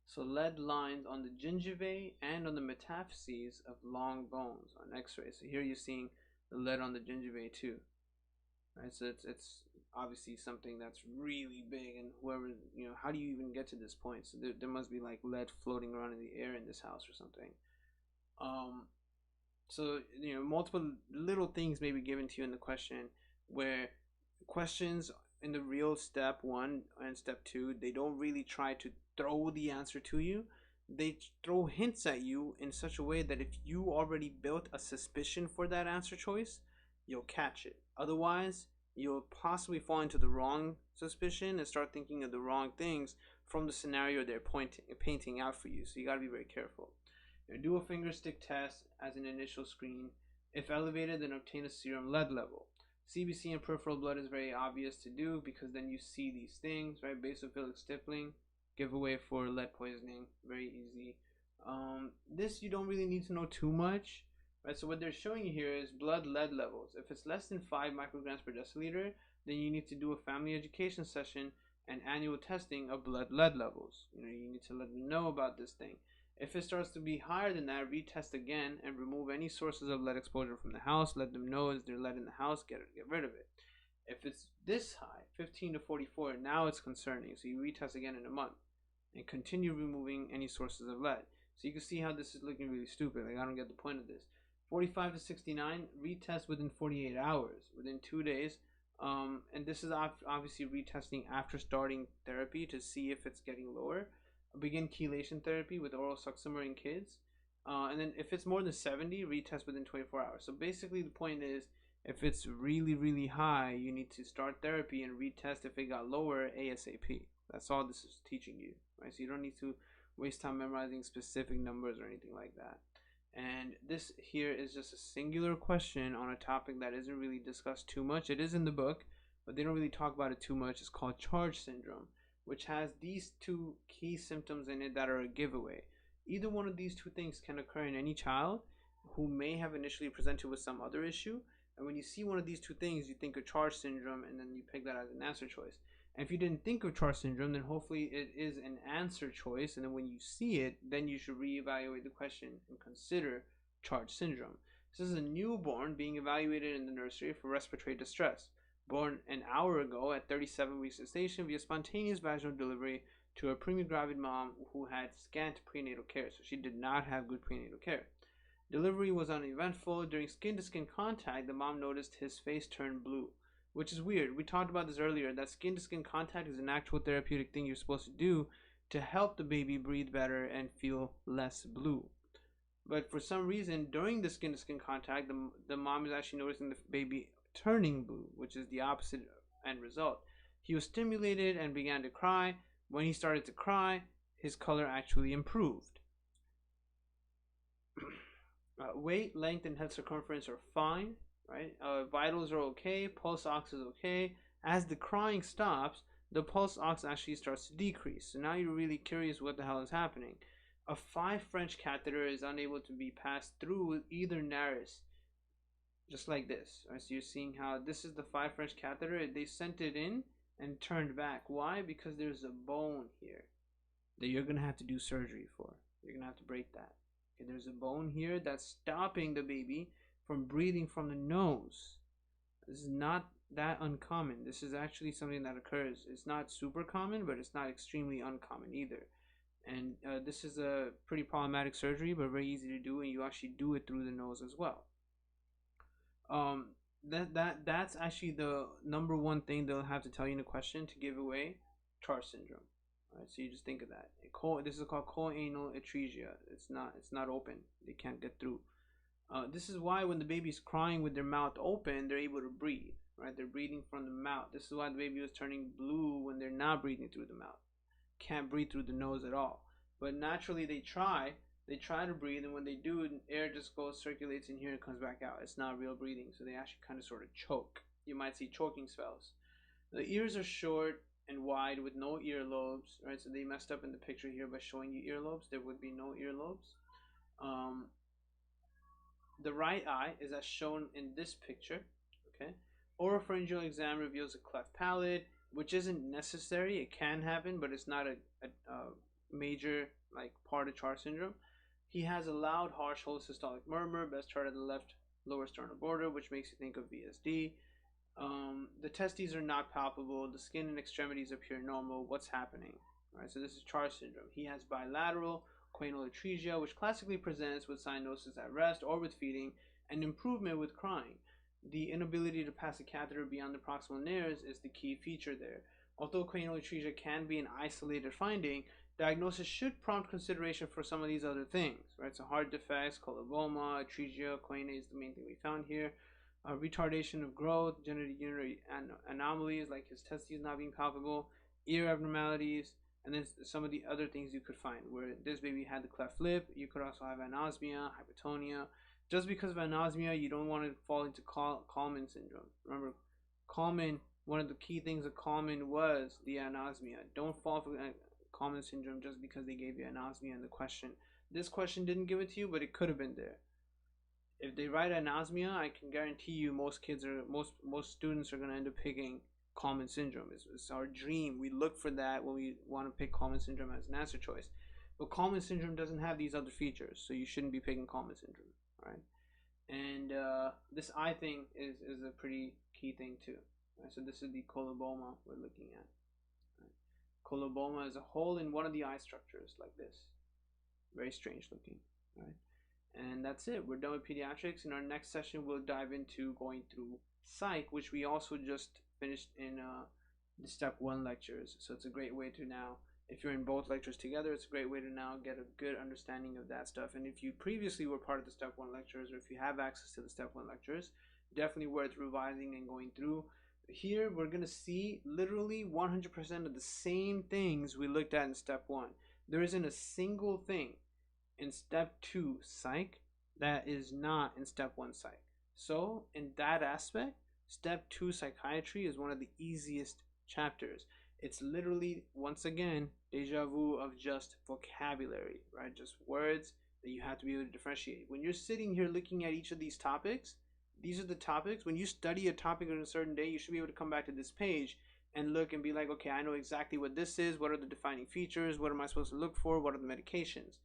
So lead lines on the gingivae and on the metaphyses of long bones on x-ray. So here you're seeing the lead on the gingivae too, right? So it's obviously something that's really big, and whoever, how do you even get to this point? So there must be like lead floating around in the air in this house or something. So multiple little things may be given to you in the question, where questions in the real step 1 and step 2, they don't really try to throw the answer to you. They throw hints at you in such a way that if you already built a suspicion for that answer choice, you'll catch it. Otherwise, you'll possibly fall into the wrong suspicion and start thinking of the wrong things from the scenario they're painting out for you. So you got to be very careful. Do a finger stick test as an initial screen. If elevated, then obtain a serum lead level. CBC and peripheral blood is very obvious to do because then you see these things, right? Basophilic stippling, giveaway for lead poisoning, very easy. This you don't really need to know too much, right? So what they're showing you here is blood lead levels. If it's less than 5 micrograms per deciliter, then you need to do a family education session and annual testing of blood lead levels. You need to let them know about this thing. If it starts to be higher than that, retest again and remove any sources of lead exposure from the house. Let them know is there lead in the house, get rid of it. If it's this high, 15 to 44, now it's concerning. So you retest again in a month and continue removing any sources of lead. So you can see how this is looking really stupid. Like, I don't get the point of this. 45 to 69, retest within 48 hours, within 2 days. And this is obviously retesting after starting therapy to see if it's getting lower. Begin chelation therapy with oral succimer in kids. And then if it's more than 70, retest within 24 hours. So basically the point is, if it's really, really high, you need to start therapy and retest if it got lower ASAP. That's all this is teaching you, right? So you don't need to waste time memorizing specific numbers or anything like that. And this here is just a singular question on a topic that isn't really discussed too much. It is in the book, but they don't really talk about it too much. It's called charge syndrome, which has these 2 key symptoms in it that are a giveaway. Either one of these 2 things can occur in any child who may have initially presented with some other issue. And when you see one of these 2 things, you think of charge syndrome, and then you pick that as an answer choice. And if you didn't think of charge syndrome, then hopefully it is an answer choice. And then when you see it, then you should reevaluate the question and consider charge syndrome. This is a newborn being evaluated in the nursery for respiratory distress. Born an hour ago at 37 weeks gestation via spontaneous vaginal delivery to a premagravid mom who had scant prenatal care. So she did not have good prenatal care. Delivery was uneventful. During skin-to-skin contact, the mom noticed his face turn blue, which is weird. We talked about this earlier, that skin-to-skin contact is an actual therapeutic thing you're supposed to do to help the baby breathe better and feel less blue. But for some reason, during the skin-to-skin contact, the mom is actually noticing the baby turning blue, which is the opposite end result. He was stimulated and began to cry. When he started to cry, his color actually improved. Weight, length, and head circumference are fine, right? Vitals are okay. Pulse ox is okay. As the crying stops, the pulse ox actually starts to decrease. So now you're really curious what the hell is happening. A 5 French catheter is unable to be passed through with either nares, just like this. Right? So you're seeing how this is the 5 French catheter. They sent it in and turned back. Why? Because there's a bone here that you're going to have to do surgery for. You're going to have to break that. Okay, there's a bone here that's stopping the baby from breathing from the nose. This is not that uncommon. This is actually something that occurs. It's not super common, but it's not extremely uncommon either. And this is a pretty problematic surgery, but very easy to do, and you actually do it through the nose as well. That's actually the number 1 thing they'll have to tell you in a question to give away charge syndrome. All right, so you just think of that. This is called choanal atresia. It's not open. They can't get through. This is why when the baby's crying with their mouth open, they're able to breathe, right? They're breathing from the mouth. This is why the baby was turning blue when they're not breathing through the mouth. Can't breathe through the nose at all. But naturally they try to breathe, and when they do, air just goes, circulates in here and comes back out. It's not real breathing, so they actually kind of sort of choke. You might see choking spells. The ears are short and wide with no earlobes, right? So they messed up in the picture here by showing you earlobes. There would be no earlobes. Um, the right eye is as shown in this picture, okay? Oropharyngeal exam reveals a cleft palate, which isn't necessary. It can happen, but it's not a major like part of Char syndrome. He has a loud, harsh, holosystolic murmur, best chart at the left lower sternal border, which makes you think of VSD. The testes are not palpable. The skin and extremities appear normal. What's happening? All right, so this is Char syndrome. He has bilateral cranial atresia, which classically presents with cyanosis at rest or with feeding, and improvement with crying. The inability to pass a catheter beyond the proximal nares is the key feature there. Although cranial atresia can be an isolated finding, diagnosis should prompt consideration for some of these other things, right? So heart defects, coloboma, atresia, choana is the main thing we found here. Retardation of growth, genitourinary anomalies like his testes not being palpable, ear abnormalities, and then some of the other things you could find. Where this baby had the cleft lip, you could also have anosmia, hypotonia. Just because of anosmia, you don't want to fall into Kallmann syndrome. Remember, Kallmann, one of the key things of Kallmann was the anosmia. Don't fall for Kallmann syndrome just because they gave you anosmia in the question. This question didn't give it to you, but it could have been there. If they write anosmia, I can guarantee you most students are going to end up picking Kallmann syndrome. It's our dream. We look for that when we want to pick Kallmann syndrome as an answer choice. But Kallmann syndrome doesn't have these other features, so you shouldn't be picking Kallmann syndrome, right? And this eye thing is a pretty key thing too. Right? So this is the coloboma we're looking at. Right? Coloboma is a hole in one of the eye structures like this. Very strange looking, right? And that's it. We're done with pediatrics. In our next session, we'll dive into going through psych, which we also just finished in the step 1 lectures. So it's a great way to now, if you're in both lectures together, it's a great way to now get a good understanding of that stuff. And if you previously were part of the step 1 lectures, or if you have access to the step 1 lectures, definitely worth revising and going through. Here, we're going to see literally 100% of the same things we looked at in step 1. There isn't a single thing in step 2 psych that is not in step 1 psych. So in that aspect, step 2 psychiatry is one of the easiest chapters. It's literally, once again, deja vu of just vocabulary, right? Just words that you have to be able to differentiate. When you're sitting here looking at each of these topics, these are the topics. When you study a topic on a certain day, you should be able to come back to this page and look and be like, okay, I know exactly what this is. What are the defining features? What am I supposed to look for? What are the medications?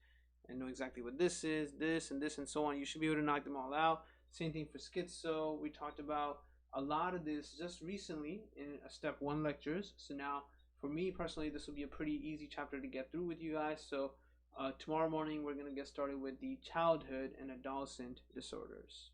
I know exactly what this is, this and this and so on. You should be able to knock them all out. Same thing for schizo. We talked about a lot of this just recently in step 1 lectures. So now for me personally, this will be a pretty easy chapter to get through with you guys. So tomorrow morning, we're going to get started with the childhood and adolescent disorders.